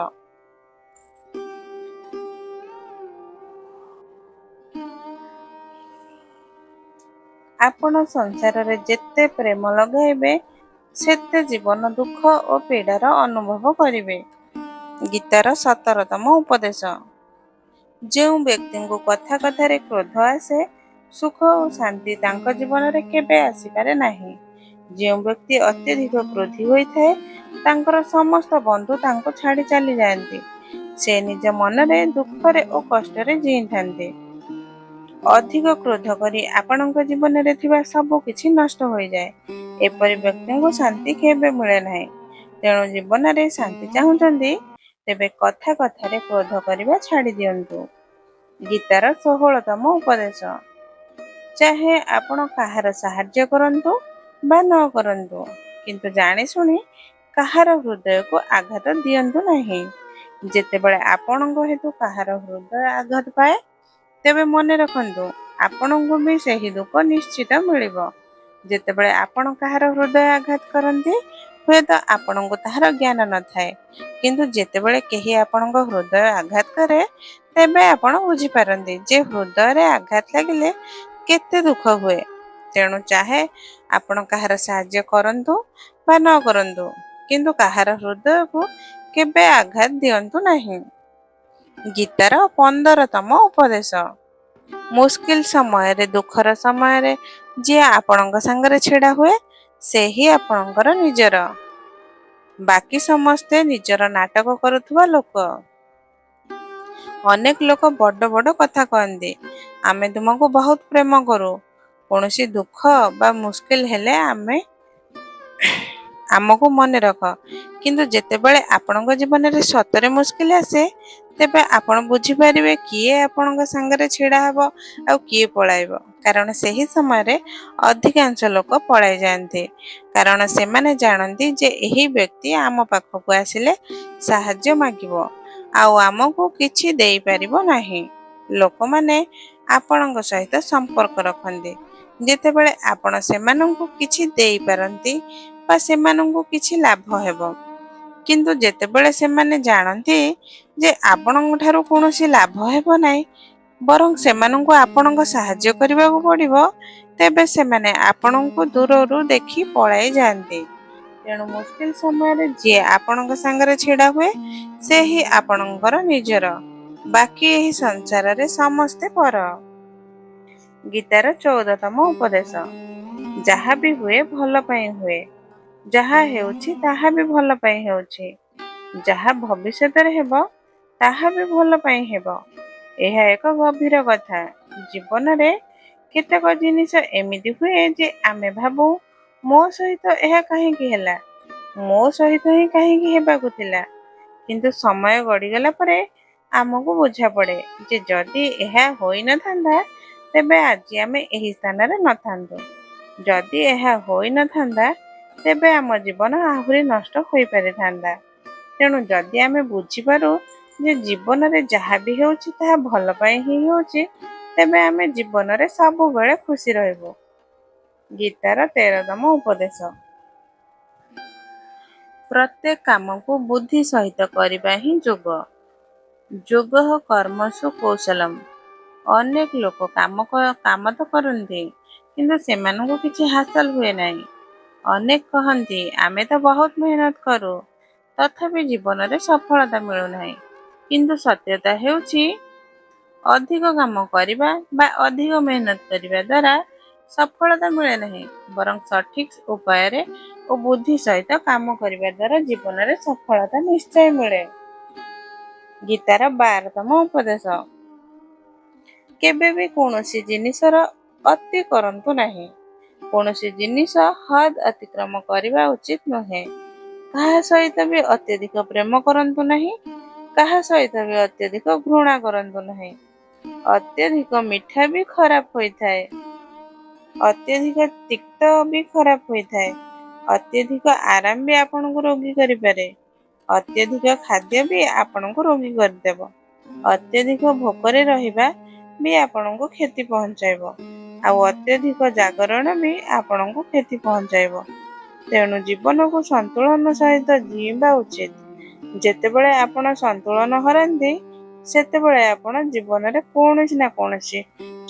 ଆପଣ ସଂସାରରେ ଯେତେ ପ୍ରେମ ଲଗାଇବେ, ସେତେ ଜୀବନ ଦୁଃଖ ଓ ପୀଡ଼ାର ଅନୁଭବ କରିବେ। ଗୀତାର 17ତମ ଉପଦେଶ। ଯେଉଁ ବ୍ୟକ୍ତିଙ୍କୁ କଥା କଥାରେ କ୍ରୋଧ ଆସେ, ସୁଖ ଓ ଶାନ୍ତି ତାଙ୍କ ଜୀବନରେ କେବେ ଆସିପାରେ ନାହିଁ। ଯେଉଁ ବ୍ୟକ୍ତି ଅତ୍ୟଧିକ କ୍ରୋଧୀ ହୋଇଥାଏ, ତାଙ୍କର ସମସ୍ତ ବନ୍ଧୁ ତାଙ୍କୁ ଛାଡ଼ି ଚାଲିଯାଆନ୍ତି। ସେ ନିଜ ମନରେ ଦୁଃଖରେ ଓ କଷ୍ଟରେ ଜୀଇଁଥାନ୍ତି। ଅଧିକ କ୍ରୋଧ କରି ଆପଣଙ୍କ ଜୀବନରେ ଥିବା ସବୁ କିଛି ନଷ୍ଟ ହୋଇଯାଏ। ଏପରି ବ୍ୟକ୍ତିଙ୍କୁ ଶାନ୍ତି କେବେ ମିଳେ ନାହିଁ। ତେଣୁ ଜୀବନରେ ଶାନ୍ତି ଚାହୁଁଛନ୍ତି, ତେବେ କଥା କଥାରେ କ୍ରୋଧ କରିବା ଛାଡ଼ି ଦିଅନ୍ତୁ। ଗୀତାର 16ତମ ଉପଦେଶ। ଚାହେ ଆପଣ କାହାର ସାହାଯ୍ୟ କରନ୍ତୁ ବା ନ କରନ୍ତୁ, କିନ୍ତୁ ଜାଣିଶୁଣି କାହାର ହୃଦୟକୁ ଆଘାତ ଦିଅନ୍ତୁ ନାହିଁ। ଯେତେବେଳେ ଆପଣଙ୍କ ହେତୁ କାହାର ହୃଦୟ ଆଘାତ ପାଏ, ତେବେ ମନେ ରଖନ୍ତୁ ଆପଣଙ୍କୁ ବି ସେହି ଦୁଃଖ ନିଶ୍ଚିତ ମିଳିବ। ଯେତେବେଳେ ଆପଣ କାହାର ହୃଦୟ ଆଘାତ କରନ୍ତି, ହୁଏତ ଆପଣଙ୍କୁ ତାହାର ଜ୍ଞାନ ନଥାଏ, କିନ୍ତୁ ଯେତେବେଳେ କେହି ଆପଣଙ୍କ ହୃଦୟ ଆଘାତ କରେ, ତେବେ ଆପଣ ବୁଝିପାରନ୍ତି ଯେ ହୃଦୟରେ ଆଘାତ ଲାଗିଲେ କେତେ ଦୁଃଖ ହୁଏ। ତେଣୁ ଚାହେ ଆପଣ କାହାର ସାହାଯ୍ୟ କରନ୍ତୁ ବା ନ କରନ୍ତୁ, କିନ୍ତୁ କାହାର ହୃଦୟକୁ କେବେ ଆଘାତ ଦିଅନ୍ତୁ ନାହିଁ। ଗୀତାର 15ତମ ଉପଦେଶ। ମୁସ୍କିଲ ସମୟରେ, ଦୁଃଖର ସମୟରେ ଯିଏ ଆପଣଙ୍କ ସାଙ୍ଗରେ ଛିଡ଼ା ହୁଏ, ସେହି ଆପଣଙ୍କର ନିଜର। ବାକି ସମସ୍ତେ ନିଜର ନାଟକ କରୁଥିବା ଲୋକ। ଅନେକ ଲୋକ ବଡ଼ ବଡ଼ କଥା କହନ୍ତି, ଆମେ ତୁମକୁ ବହୁତ ପ୍ରେମ କରୁ। କୌଣସି ଦୁଃଖ ବା ମୁସ୍କିଲ ହେଲେ ଆମକୁ ମନେ ରଖ। କିନ୍ତୁ ଯେତେବେଳେ ଆପଣଙ୍କ ଜୀବନରେ ସତରେ ମୁସ୍କିଲ ଆସେ, ତେବେ ଆପଣ ବୁଝିପାରିବେ କିଏ ଆପଣଙ୍କ ସାଙ୍ଗରେ ଛିଡ଼ା ହେବ ଆଉ କିଏ ପଳାଇବ। କାରଣ ସେହି ସମୟରେ ଅଧିକାଂଶ ଲୋକ ପଳାଇ ଯାଆନ୍ତି, କାରଣ ସେମାନେ ଜାଣନ୍ତି ଯେ ଏହି ବ୍ୟକ୍ତି ଆମ ପାଖକୁ ଆସିଲେ ସାହାଯ୍ୟ ମାଗିବ ଆଉ ଆମକୁ କିଛି ଦେଇପାରିବ ନାହିଁ। ଲୋକମାନେ ଆପଣଙ୍କ ସହିତ ସମ୍ପର୍କ ରଖନ୍ତି ଯେତେବେଳେ ଆପଣ ସେମାନଙ୍କୁ କିଛି ଦେଇପାରନ୍ତି ବା ସେମାନଙ୍କୁ କିଛି ଲାଭ ହେବ। କିନ୍ତୁ ଯେତେବେଳେ ସେମାନେ ଜାଣନ୍ତି ଯେ ଆପଣଙ୍କ ଠାରୁ କୌଣସି ଲାଭ ହେବ ନାହିଁ, ବରଂ ସେମାନଙ୍କୁ ଆପଣଙ୍କ ସାହାଯ୍ୟ କରିବାକୁ ପଡ଼ିବ, ତେବେ ସେମାନେ ଆପଣଙ୍କୁ ଦୂରରୁ ଦେଖି ପଳାଇ ଯାଆନ୍ତି। ତେଣୁ ମୁସ୍କିଲ ସମୟରେ ଯିଏ ଆପଣଙ୍କ ସାଙ୍ଗରେ ଛିଡ଼ା ହୁଏ, ସେହି ଆପଣଙ୍କର ନିଜର। ବାକି ଏହି ସଂସାରରେ ସମସ୍ତେ ପର। ଗୀତାର 14ତମ ଉପଦେଶ। ଯାହା ବି ହୁଏ ଭଲ ପାଇଁ ହୁଏ। ଯାହା ହେଉଛି ତାହା ବି ଭଲ ପାଇଁ ହେଉଛି। ଯାହା ଭବିଷ୍ୟତରେ ହେବ, ତାହା ବି ଭଲ ପାଇଁ ହେବ। ଏହା ଏକ ଗଭୀର କଥା। ଜୀବନରେ କେତେକ ଜିନିଷ ଏମିତି ହୁଏ ଯେ ଆମେ ଭାବୁ, ମୋ ସହିତ ଏହା କାହିଁକି ହେଲା, ମୋ ସହିତ ହିଁ କାହିଁକି ହେବାକୁ ଥିଲା। କିନ୍ତୁ ସମୟ ଗଡ଼ିଗଲା ପରେ ଆମକୁ ବୁଝାପଡ଼େ ଯେ ଯଦି ଏହା ହୋଇନଥାନ୍ତା, ତେବେ ଆଜି ଆମେ ଏହି ସ୍ଥାନରେ ନଥାନ୍ତୁ। ଯଦି ଏହା ହୋଇନଥାନ୍ତା, ତେବେ ଆମ ଜୀବନ ଆହୁରି ନଷ୍ଟ ହୋଇପାରିଥାନ୍ତା। ତେଣୁ ଯଦି ଆମେ ବୁଝିପାରୁ ଯେ ଜୀବନରେ ଯାହା ବି ହେଉଛି ତାହା ଭଲ ପାଇଁ ହିଁ ହେଉଛି, ତେବେ ଆମେ ଜୀବନରେ ସବୁବେଳେ ଖୁସି ରହିବୁ। ଗୀତାର 13ତମ ଉପଦେଶ। ପ୍ରତ୍ୟେକ କାମକୁ ବୁଦ୍ଧି ସହିତ କରିବା ହିଁ ଯୋଗ। ଯୋଗଃ କର୍ମସୁ କୌଶଲମ୍। ଅନେକ ଲୋକ କାମ ତ କରନ୍ତି, କିନ୍ତୁ ସେମାନଙ୍କୁ କିଛି ହାସଲ ହୁଏ ନାହିଁ। ଅନେକ କହନ୍ତି, ଆମେ ତ ବହୁତ ମେହନତ କରୁ, ତଥାପି ଜୀବନରେ ସଫଳତା ମିଳୁନାହିଁ। କିନ୍ତୁ ସତ୍ୟତା ହେଉଛି, ଅଧିକ କାମ କରିବା ବା ଅଧିକ ମେହନତ କରିବା ଦ୍ୱାରା ସଫଳତା ମିଳେ ନାହିଁ, ବରଂ ସଠିକ ଉପାୟରେ ଓ ବୁଦ୍ଧି ସହିତ କାମ କରିବା ଦ୍ୱାରା ଜୀବନରେ ସଫଳତା ନିଶ୍ଚୟ ମିଳେ। ଗୀତାର 12ତମ ଉପଦେଶ। କେବେ ବି କୌଣସି ଜିନିଷର ଅତି କରନ୍ତୁ ନାହିଁ। କୌଣସି ଜିନିଷ ହଦ୍ ଅତିକ୍ରମ କରିବା ଉଚିତ ନୁହେଁ। କାହା ସହିତ ବି ଅତ୍ୟଧିକ ପ୍ରେମ କରନ୍ତୁ ନାହିଁ। କାହା ସହିତ ବି ଅତ୍ୟଧିକ ଘୃଣା କରନ୍ତୁ ନାହିଁ। ଅତ୍ୟଧିକ ମିଠା ବି ଖରାପ ହୋଇଥାଏ। ଅତ୍ୟଧିକ ତିକ୍ତ ବି ଖରାପ ହୋଇଥାଏ। ଅତ୍ୟଧିକ ଆରାମ ବି ଆପଣଙ୍କୁ ରୋଗୀ କରିପାରେ। ଅତ୍ୟଧିକ ଖାଦ୍ୟ ବି ଆପଣଙ୍କୁ ରୋଗୀ କରିଦେବ। ଅତ୍ୟଧିକ ଭୋକରେ ରହିବା ବି ଆପଣଙ୍କୁ କ୍ଷତି ପହଞ୍ଚାଇବ। ଆଉ ଅତ୍ୟଧିକ ଜାଗରଣ ବି ଆପଣଙ୍କୁ କ୍ଷତି ପହଞ୍ଚାଇବ। ତେଣୁ ଜୀବନକୁ ସନ୍ତୁଳନ ସହିତ ଜୀଇଁବା ଉଚିତ। ଯେତେବେଳେ ଆପଣ ସନ୍ତୁଳନ ହରାନ୍ତି, ସେତେବେଳେ ଆପଣ ଜୀବନରେ କୌଣସି ନା କୌଣସି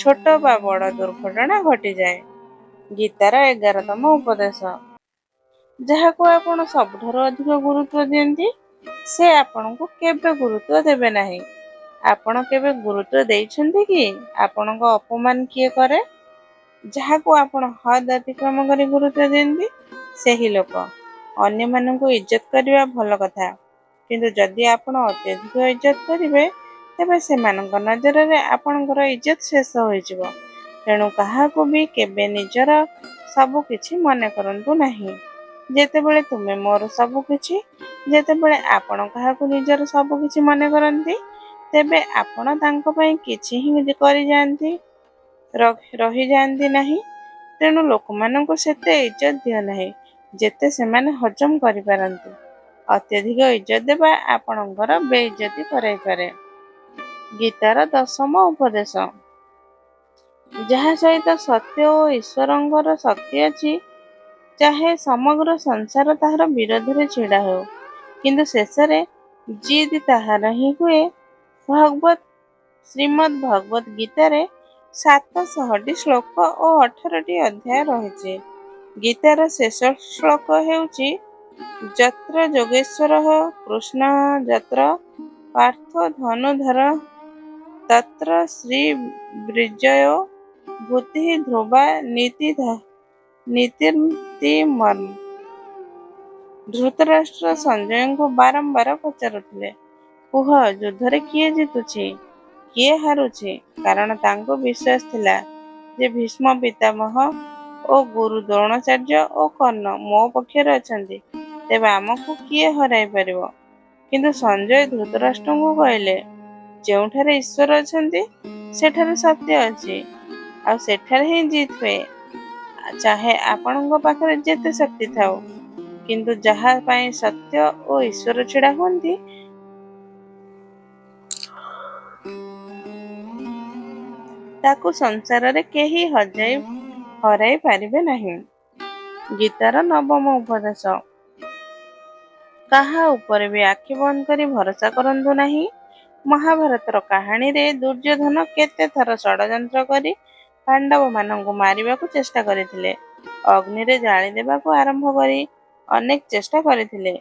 ଛୋଟ ବା ବଡ଼ ଦୁର୍ଘଟଣା ଘଟିଯାଏ। ଗୀତାର 11ତମ ଉପଦେଶ। ଯାହାକୁ ଆପଣ ସବୁଠାରୁ ଅଧିକ ଗୁରୁତ୍ୱ ଦିଅନ୍ତି, ସେ ଆପଣଙ୍କୁ କେବେ ଗୁରୁତ୍ୱ ଦେବେ ନାହିଁ। ଆପଣ କେବେ ଗୁରୁତ୍ୱ ଦେଇଛନ୍ତି କି ଆପଣଙ୍କ ଅପମାନ କିଏ କରେ? ଯାହାକୁ ଆପଣ ହଦ୍ ଅତିକ୍ରମ କରି ଗୁରୁତ୍ୱ ଦିଅନ୍ତି ସେହି ଲୋକ। ଅନ୍ୟମାନଙ୍କୁ ଇଜ୍ଜତ କରିବା ଭଲ କଥା, କିନ୍ତୁ ଯଦି ଆପଣ ଅତ୍ୟଧିକ ଇଜ୍ଜତ କରିବେ ତେବେ ସେମାନଙ୍କ ନଜରରେ ଆପଣଙ୍କର ଇଜ୍ଜତ ଶେଷ ହୋଇଯିବ। ତେଣୁ କାହାକୁ ବି କେବେ ନିଜର ସବୁ କିଛି ମନେ କରନ୍ତୁ ନାହିଁ। ଯେତେବେଳେ ତୁମେ ମୋର ସବୁ କିଛି, ଯେତେବେଳେ ଆପଣ କାହାକୁ ନିଜର ସବୁ କିଛି ମନେ କରନ୍ତି, ତେବେ ଆପଣ ତାଙ୍କ ପାଇଁ କିଛି ହିଁ କରିଯାଆନ୍ତି ରହିଯାଆନ୍ତି ନାହିଁ। ତେଣୁ ଲୋକମାନଙ୍କୁ ସେତେ ଇଜ୍ଜତ ଦିଅ ନାହିଁ ଯେତେ ସେମାନେ ହଜମ କରିପାରନ୍ତି। ଅତ୍ୟଧିକ ଇଜ୍ଜତ ଦେବା ଆପଣଙ୍କର ବେଇଜ୍ଜତି କରାଇପାରେ। ଗୀତାର 10ମ ଉପଦେଶ। ଯାହା ସହିତ ସତ୍ୟ ଓ ଈଶ୍ୱରଙ୍କର ଶକ୍ତି ଅଛି, ଚାହେ ସମଗ୍ର ସଂସାର ତାହାର ବିରୋଧରେ ଛିଡ଼ା ହେଉ, କିନ୍ତୁ ଶେଷରେ ଜିଦ୍ ତାହାର ହିଁ ହୁଏ। ଶ୍ରୀମଦ୍ ଭଗବତ ଗୀତାରେ 700ଟି ଶ୍ଲୋକ ଓ 18ଟି ଅଧ୍ୟାୟ ରହିଛି। ଗୀତାର ଶେଷ ଶ୍ଲୋକ ହେଉଛି ଯତ୍ର ଯୋଗେଶ୍ୱରଃ କୃଷ୍ଣଃ ଯତ୍ର ପାର୍ଥୋ ଧନୁଧର ତତ୍ର ଶ୍ରୀବିଜୟୋ ଭୂତିଃ ଧ୍ରୁବା ନୀତିର୍ମମ। ଧୃତରାଷ୍ଟ୍ର ସଞ୍ଜୟଙ୍କୁ ବାରମ୍ବାର ପଚାରୁଥିଲେ, କୁହ, ଯୁଦ୍ଧରେ କିଏ ଜିତୁଛି, କିଏ ହାରୁଛି? କାରଣ ତାଙ୍କୁ ବିଶ୍ୱାସ ଥିଲା ଯେ ଭୀଷ୍ମ ପିତାମହ ଓ ଗୁରୁ ଦ୍ରୋଣାଚାର୍ଯ୍ୟ ଓ କର୍ଣ୍ଣ ମୋ ପକ୍ଷରେ ଅଛନ୍ତି, ତେବେ ଆମକୁ କିଏ ହରାଇ ପାରିବ? କିନ୍ତୁ ସଞ୍ଜୟ ଧୃତରାଷ୍ଟ୍ରଙ୍କୁ କହିଲେ, ଯେଉଁଠାରେ ଈଶ୍ୱର ଅଛନ୍ତି ସେଠାରେ ସତ୍ୟ ଅଛି, ଆଉ ସେଠାରେ ହିଁ ଜିତ୍ ହୁଏ। ଚାହେ ଆପଣଙ୍କ ପାଖରେ ଯେତେ ଶକ୍ତି ଥାଉ, କିନ୍ତୁ ଯାହା ପାଇଁ ସତ୍ୟ ଓ ଈଶ୍ୱର ଛିଡ଼ା ହୁଅନ୍ତି, ତାକୁ ସଂସାରରେ କେହି ହରାଇ ପାରିବେ ନାହିଁ। ଗୀତାର 9ମ ଉପଦେଶ। କାହା ଉପରେ ବି ଆଖି ବନ୍ଦ କରି ଭରସା କରନ୍ତୁ ନାହିଁ। ମହାଭାରତର କାହାଣୀରେ ଦୁର୍ଯ୍ୟୋଧନ କେତେ ଥର ଷଡ଼ଯନ୍ତ୍ର କରି ପାଣ୍ଡବମାନଙ୍କୁ ମାରିବାକୁ ଚେଷ୍ଟା କରିଥିଲେ। ଅଗ୍ନିରେ ଜାଳି ଦେବାକୁ ଆରମ୍ଭ କରି ଅନେକ ଚେଷ୍ଟା କରିଥିଲେ।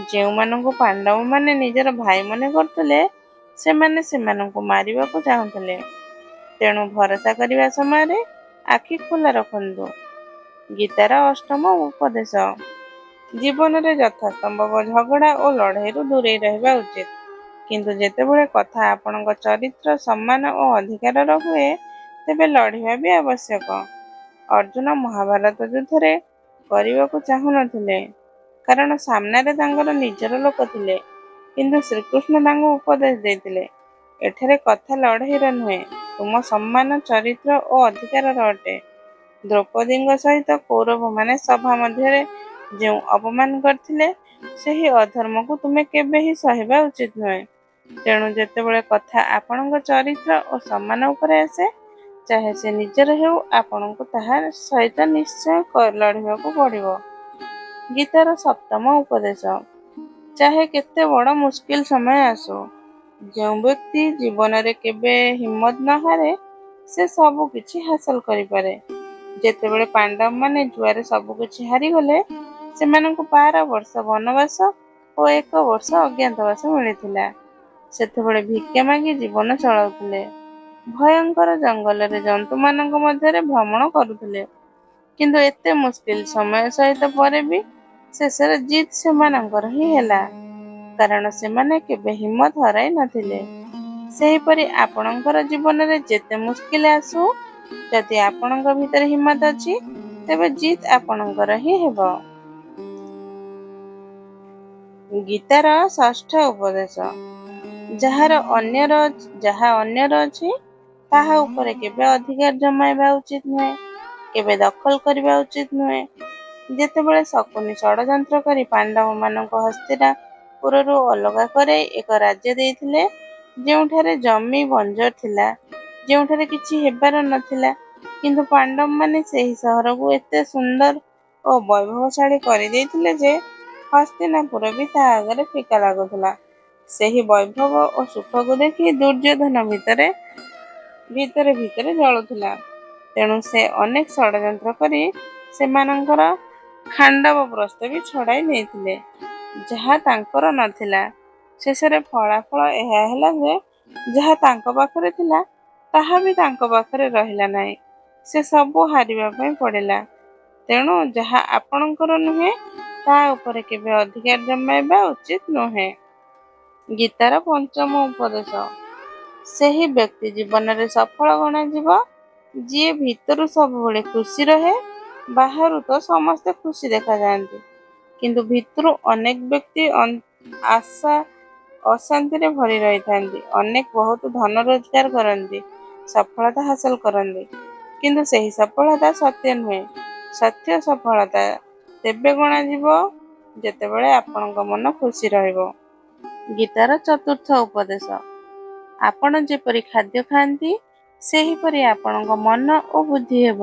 ଯେଉଁମାନଙ୍କୁ ପାଣ୍ଡବମାନେ ନିଜର ଭାଇ ମନେ କରୁଥିଲେ, ସେମାନେ ସେମାନଙ୍କୁ ମାରିବାକୁ ଚାହୁଁଥିଲେ। ତେଣୁ ଭରସା କରିବା ସମୟରେ ଆଖି ଖୋଲା ରଖନ୍ତୁ। ଗୀତାର 8ମ ଉପଦେଶ। ଜୀବନରେ ଯଥାସମ୍ଭବ ଝଗଡ଼ା ଓ ଲଢ଼େଇରୁ ଦୂରେଇ ରହିବା ଉଚିତ, କିନ୍ତୁ ଯେତେବେଳେ କଥା ଆପଣଙ୍କ ଚରିତ୍ର, ସମ୍ମାନ ଓ ଅଧିକାରର ହୁଏ, ତେବେ ଲଢ଼ିବା ବି ଆବଶ୍ୟକ। ଅର୍ଜୁନ ମହାଭାରତ ଯୁଦ୍ଧରେ କରିବାକୁ ଚାହୁଁନଥିଲେ, କାରଣ ସାମ୍ନାରେ ତାଙ୍କର ନିଜର ଲୋକ ଥିଲେ, କିନ୍ତୁ ଶ୍ରୀକୃଷ୍ଣ ତାଙ୍କୁ ଉପଦେଶ ଦେଇଥିଲେ, ଏଠାରେ କଥା ଲଢ଼େଇର ନୁହେଁ, ତୁମ ସମ୍ମାନ, ଚରିତ୍ର ଓ ଅଧିକାରର ଅଟେ। ଦ୍ରୌପଦୀଙ୍କ ସହିତ କୌରବମାନେ ସଭା ମଧ୍ୟରେ ଯେଉଁ ଅପମାନ କରିଥିଲେ, ସେହି ଅଧର୍ମକୁ ତୁମେ କେବେ ହିଁ ସହିବା ଉଚିତ ନୁହେଁ। ତେଣୁ ଯେତେବେଳେ କଥା ଆପଣଙ୍କ ଚରିତ୍ର ଓ ସମ୍ମାନ ଉପରେ ଆସେ, ଚାହେ ସେ ନିଜର ହେଉ, ଆପଣଙ୍କୁ ତାହା ସହିତ ନିଶ୍ଚୟ ଲଢ଼ିବାକୁ ପଡ଼ିବ। ଗୀତାର 7ମ ଉପଦେଶ। ଚାହେ କେତେ ବଡ଼ ମୁସ୍କିଲ ସମୟ ଆସୁ, ଯେଉଁ ବ୍ୟକ୍ତି ଜୀବନରେ କେବେ ହିମ୍ମତ ନ ହାରେ, ସେ ସବୁ କିଛି ହାସଲ କରିପାରେ। ଯେତେବେଳେ ପାଣ୍ଡବମାନେ ଜୁଆରେ ସବୁକିଛି ହାରିଗଲେ, ସେମାନଙ୍କୁ 12 ବର୍ଷ ବନବାସ ଓ 1 ବର୍ଷ ଅଜ୍ଞାତବାସ ମିଳିଥିଲା। ସେତେବେଳେ ଭିକ୍ଷା ମାଗି ଜୀବନ ଚଳାଉଥିଲେ, ଭୟଙ୍କର ଜଙ୍ଗଲରେ ଜନ୍ତୁମାନଙ୍କ ମଧ୍ୟରେ ଭ୍ରମଣ କରୁଥିଲେ। କିନ୍ତୁ ଏତେ ମୁସ୍କିଲ ସମୟ ସହିତ ପରେ ବି ଶେଷରେ ଜିତ୍ ସେମାନଙ୍କର ହିଁ ହେଲା, କାରଣ ସେମାନେ କେବେ ହିମ୍ମତ ହରାଇ ନଥିଲେ। ସେହିପରି ଆପଣଙ୍କର ଜୀବନରେ ଯେତେ ମୁସ୍କିଲ ଆସୁ, ଯଦି ଆପଣଙ୍କ ଭିତରେ ହିମ୍ମତ ଅଛି, ତେବେ ଜିତ୍ ଆପଣଙ୍କର ହିଁ ହେବ। ଗୀତାର 6ଠ ଉପଦେଶ। ଯାହା ଅନ୍ୟର ଅଛି, ତାହା ଉପରେ କେବେ ଅଧିକାର ଜମାଇବା ଉଚିତ ନୁହେଁ, କେବେ ଦଖଲ କରିବା ଉଚିତ ନୁହେଁ। ଯେତେବେଳେ ଶକୁନି ଷଡ଼ଯନ୍ତ୍ର କରି ପାଣ୍ଡବମାନଙ୍କୁ ହସ୍ତିନାପୁରରୁ ଅଲଗା କରାଇ ଏକ ରାଜ୍ୟ ଦେଇଥିଲେ, ଯେଉଁଠାରେ ଜମି ବଞ୍ଜର ଥିଲା, ଯେଉଁଠାରେ କିଛି ହେବାର ନଥିଲା, କିନ୍ତୁ ପାଣ୍ଡବମାନେ ସେହି ସହରକୁ ଏତେ ସୁନ୍ଦର ଓ ବୈଭବଶାଳୀ କରିଦେଇଥିଲେ ଯେ ହସ୍ତିନାପୁର ବି ତା ଆଗରେ ଫିକା ଲାଗୁଥିଲା। ସେହି ବୈଭବ ଓ ସୁଖକୁ ଦେଖି ଦୁର୍ଯ୍ୟୋଧନ ଭିତରେ ଜଳୁଥିଲା। ତେଣୁ ସେ ଅନେକ ଷଡ଼ଯନ୍ତ୍ର କରି ସେମାନଙ୍କର ଖାଣ୍ଡବ ପ୍ରସ୍ତ ବି ଛଡ଼ାଇ ନେଇଥିଲେ, ଯାହା ତାଙ୍କର ନଥିଲା। ଶେଷରେ ଫଳାଫଳ ଏହା ହେଲା ଯେ ଯାହା ତାଙ୍କ ପାଖରେ ଥିଲା ତାହା ବି ତାଙ୍କ ପାଖରେ ରହିଲା ନାହିଁ। ସେ ସବୁ ହାରିବା ପାଇଁ ପଡ଼ିଲା। ତେଣୁ ଯାହା ଆପଣଙ୍କର ନୁହେଁ ତା ଉପରେ କେବେ ଅଧିକାର ଜମାଇବା ଉଚିତ ନୁହେଁ। ଗୀତାର ପଞ୍ଚମ ଉପଦେଶ। ସେହି ବ୍ୟକ୍ତି ଜୀବନରେ ସଫଳ ଗଣାଯିବ ଯିଏ ଭିତରୁ ସବୁବେଳେ ଖୁସି ରହେ। ବାହାରୁ ତ ସମସ୍ତେ ଖୁସି ଦେଖାଯାଆନ୍ତି, କିନ୍ତୁ ଭିତରୁ ଅନେକ ବ୍ୟକ୍ତି ଆଶା ଅଶାନ୍ତିରେ ଭରି ରହିଥାନ୍ତି। ଅନେକ ବହୁତ ଧନ ରୋଜଗାର କରନ୍ତି, ସଫଳତା ହାସଲ କରନ୍ତି, କିନ୍ତୁ ସେହି ସଫଳତା ସତ୍ୟ ନୁହେଁ। ସତ୍ୟ ସଫଳତା ତେବେ ଗଣାଯିବ ଯେତେବେଳେ ଆପଣଙ୍କ ମନ ଖୁସି ରହିବ। ଗୀତାର ଚତୁର୍ଥ ଉପଦେଶ। ଆପଣ ଯେପରି ଖାଦ୍ୟ ଖାଆନ୍ତି ସେହିପରି ଆପଣଙ୍କ ମନ ଓ ବୁଦ୍ଧି ହେବ।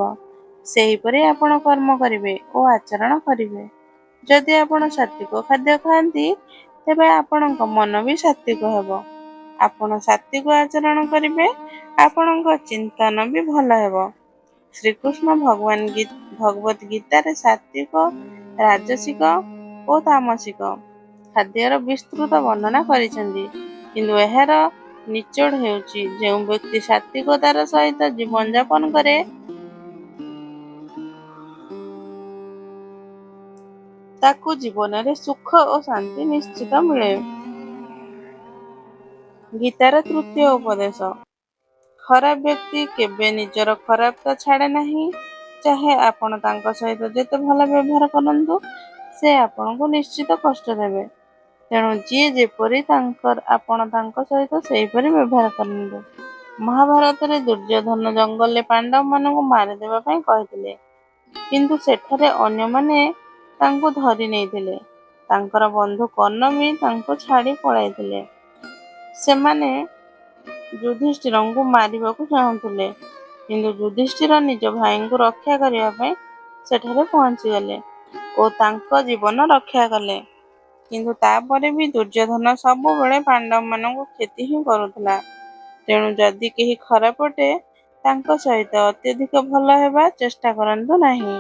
ସେହିପରି ଆପଣ କର୍ମ କରିବେ ଓ ଆଚରଣ କରିବେ। ଯଦି ଆପଣ ସାତ୍ୱିକ ଖାଦ୍ୟ ଖାଆନ୍ତି ତେବେ ଆପଣଙ୍କ ମନ ବି ସାତ୍ୱିକ ହେବ। ଆପଣ ସାତ୍ୱିକ ଆଚରଣ କରିବେ, ଆପଣଙ୍କ ଚିନ୍ତନ ବି ଭଲ ହେବ। ଶ୍ରୀକୃଷ୍ଣ ଭଗବତ ଗୀତାରେ ସାତ୍ୱିକ, ରାଜସିକ ଓ ତାମସିକ ଖାଦ୍ୟର ବିସ୍ତୃତ ବର୍ଣ୍ଣନା କରିଛନ୍ତି, କିନ୍ତୁ ଏହାର ନିଚୋଡ଼ ହେଉଛି ଯେଉଁ ବ୍ୟକ୍ତି ସାତ୍ୱିକତାର ସହିତ ଜୀବନ ଯାପନ କରେ ତାକୁ ଜୀବନରେ ସୁଖ ଓ ଶାନ୍ତି ନିଶ୍ଚିତ ମିଳେ। ଗୀତାର ତୃତୀୟ ଉପଦେଶ। ଖରାପ ବ୍ୟକ୍ତି କେବେ ନିଜର ଖରାପତା ଛାଡ଼େ ନାହିଁ। ଚାହେ ଆପଣ ତାଙ୍କ ସହିତ ଯେତେ ଭଲ ବ୍ୟବହାର କରନ୍ତୁ, ସେ ଆପଣଙ୍କୁ ନିଶ୍ଚିତ କଷ୍ଟ ଦେବେ। ତେଣୁ ଯିଏ ଯେପରି ଆପଣ ତାଙ୍କ ସହିତ ସେହିପରି ବ୍ୟବହାର କରନ୍ତୁ। ମହାଭାରତରେ ଦୁର୍ଯ୍ୟୋଧନ ଜଙ୍ଗଲରେ ପାଣ୍ଡବମାନଙ୍କୁ ମାରିଦେବା ପାଇଁ କହିଥିଲେ, କିନ୍ତୁ ସେଠାରେ ଅନ୍ୟମାନେ ତାଙ୍କୁ ଧରି ନେଇଥିଲେ। ତାଙ୍କର ବନ୍ଧୁ କର୍ଣ୍ଣ ବି ତାଙ୍କୁ ଛାଡ଼ି ପଳାଇଥିଲେ। ସେମାନେ ଯୁଧିଷ୍ଠିରଙ୍କୁ ମାରିବାକୁ ଚାହୁଁଥିଲେ, କିନ୍ତୁ ଯୁଧିଷ୍ଠିର ନିଜ ଭାଇଙ୍କୁ ରକ୍ଷା କରିବା ପାଇଁ ସେଠାରେ ପହଞ୍ଚିଗଲେ ଓ ତାଙ୍କ ଜୀବନ ରକ୍ଷା କଲେ। କିନ୍ତୁ ତାପରେ ବି ଦୁର୍ଯ୍ୟୋଧନ ସବୁବେଳେ ପାଣ୍ଡବମାନଙ୍କୁ କ୍ଷତି ହିଁ କରୁଥିଲା। ତେଣୁ ଯଦି କେହି ଖରାପ ଅଟେ ତାଙ୍କ ସହିତ ଅତ୍ୟଧିକ ଭଲ ହେବା ଚେଷ୍ଟା କରନ୍ତୁ ନାହିଁ।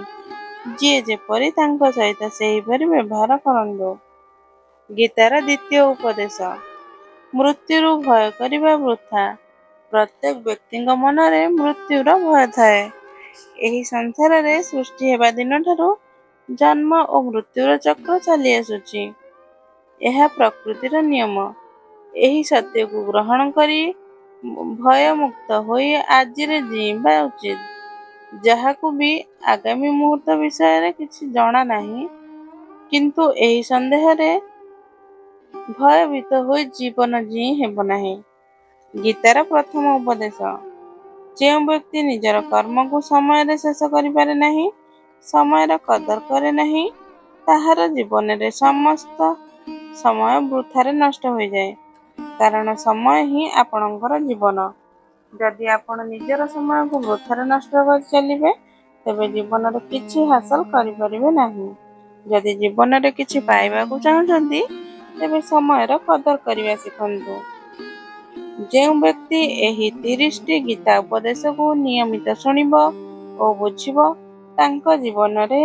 ଯିଏ ଯେପରି ତାଙ୍କ ସହିତ ସେହିପରି ବ୍ୟବହାର କରନ୍ତୁ। ଗୀତାର ଦ୍ୱିତୀୟ ଉପଦେଶ। ମୃତ୍ୟୁରୁ ଭୟ କରିବା ବୃଥା। ପ୍ରତ୍ୟେକ ବ୍ୟକ୍ତିଙ୍କ ମନରେ ମୃତ୍ୟୁର ଭୟ ଥାଏ। ଏହି ସଂସାରରେ ସୃଷ୍ଟି ହେବା ଦିନଠାରୁ ଜନ୍ମ ଓ ମୃତ୍ୟୁର ଚକ୍ର ଚାଲି ଆସୁଛି। ଏହା ପ୍ରକୃତିର ନିୟମ। ଏହି ସତ୍ୟକୁ ଗ୍ରହଣ କରି ଭୟମୁକ୍ତ ହୋଇ ଆଜିରେ ଜୀଇଁବା ଉଚିତ। ଯାହାକୁ ବି ଆଗାମୀ ମୁହୂର୍ତ୍ତ ବିଷୟରେ କିଛି ଜଣା ନାହିଁ, କିନ୍ତୁ ଏହି ସନ୍ଦେହରେ ଭୟଭୀତ ହୋଇ ଜୀବନ ଜୀଇଁ ହେବ ନାହିଁ। ଗୀତାର ପ୍ରଥମ ଉପଦେଶ। ଯେଉଁ ବ୍ୟକ୍ତି ନିଜର କର୍ମକୁ ସମୟରେ ଶେଷ କରିପାରେ ନାହିଁ, ସମୟର କଦର କରେ ନାହିଁ, ତାହାର ଜୀବନରେ ସମସ୍ତ ସମୟ ବୃଥାରେ ନଷ୍ଟ ହୋଇଯାଏ। କାରଣ ସମୟ ହିଁ ଆପଣଙ୍କର ଜୀବନ। ଯଦି ଆପଣ ନିଜର ସମୟକୁ ବୃଥାରେ ନଷ୍ଟ କରି ଚାଲିବେ ତେବେ ଜୀବନରେ କିଛି ହାସଲ କରିପାରିବେ ନାହିଁ। ଯଦି ଜୀବନରେ କିଛି ପାଇବାକୁ ଚାହୁଁଛନ୍ତି ତେବେ ସମୟର କଦର କରିବା ଶିଖନ୍ତୁ। ଯେଉଁ ବ୍ୟକ୍ତି ଏହି 30ଟି ଗୀତା ଉପଦେଶକୁ ନିୟମିତ ଶୁଣିବ ଓ ବୁଝିବ, ତାଙ୍କ ଜୀବନରେ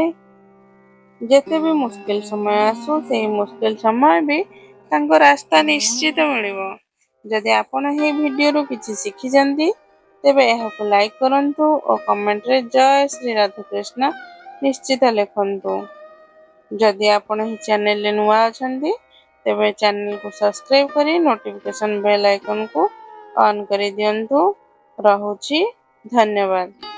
ଯେତେ ବି ମୁସ୍କିଲ ସମୟ ଆସୁ ସେହି ମୁସ୍କିଲ ସମୟ ବି ତାଙ୍କ ରାସ୍ତା ନିଶ୍ଚିତ ମିଳିବ। ଯଦି ଆପଣ ଏହି ଭିଡ଼ିଓରୁ କିଛି ଶିଖିଛନ୍ତି ତେବେ ଏହାକୁ ଲାଇକ୍ କରନ୍ତୁ ଓ କମେଣ୍ଟରେ ଜୟ ଶ୍ରୀ ରାଧାକୃଷ୍ଣ ନିଶ୍ଚିତ ଲେଖନ୍ତୁ। ଯଦି ଆପଣ ଏହି ଚ୍ୟାନେଲରେ ନୂଆ ଅଛନ୍ତି ତେବେ ଚ୍ୟାନେଲକୁ ସବସ୍କ୍ରାଇବ୍ କରି ନୋଟିଫିକେସନ୍ ବେଲ୍ ଆଇକନକୁ ଅନ୍ କରିଦିଅନ୍ତୁ। ରହୁଛି, ଧନ୍ୟବାଦ।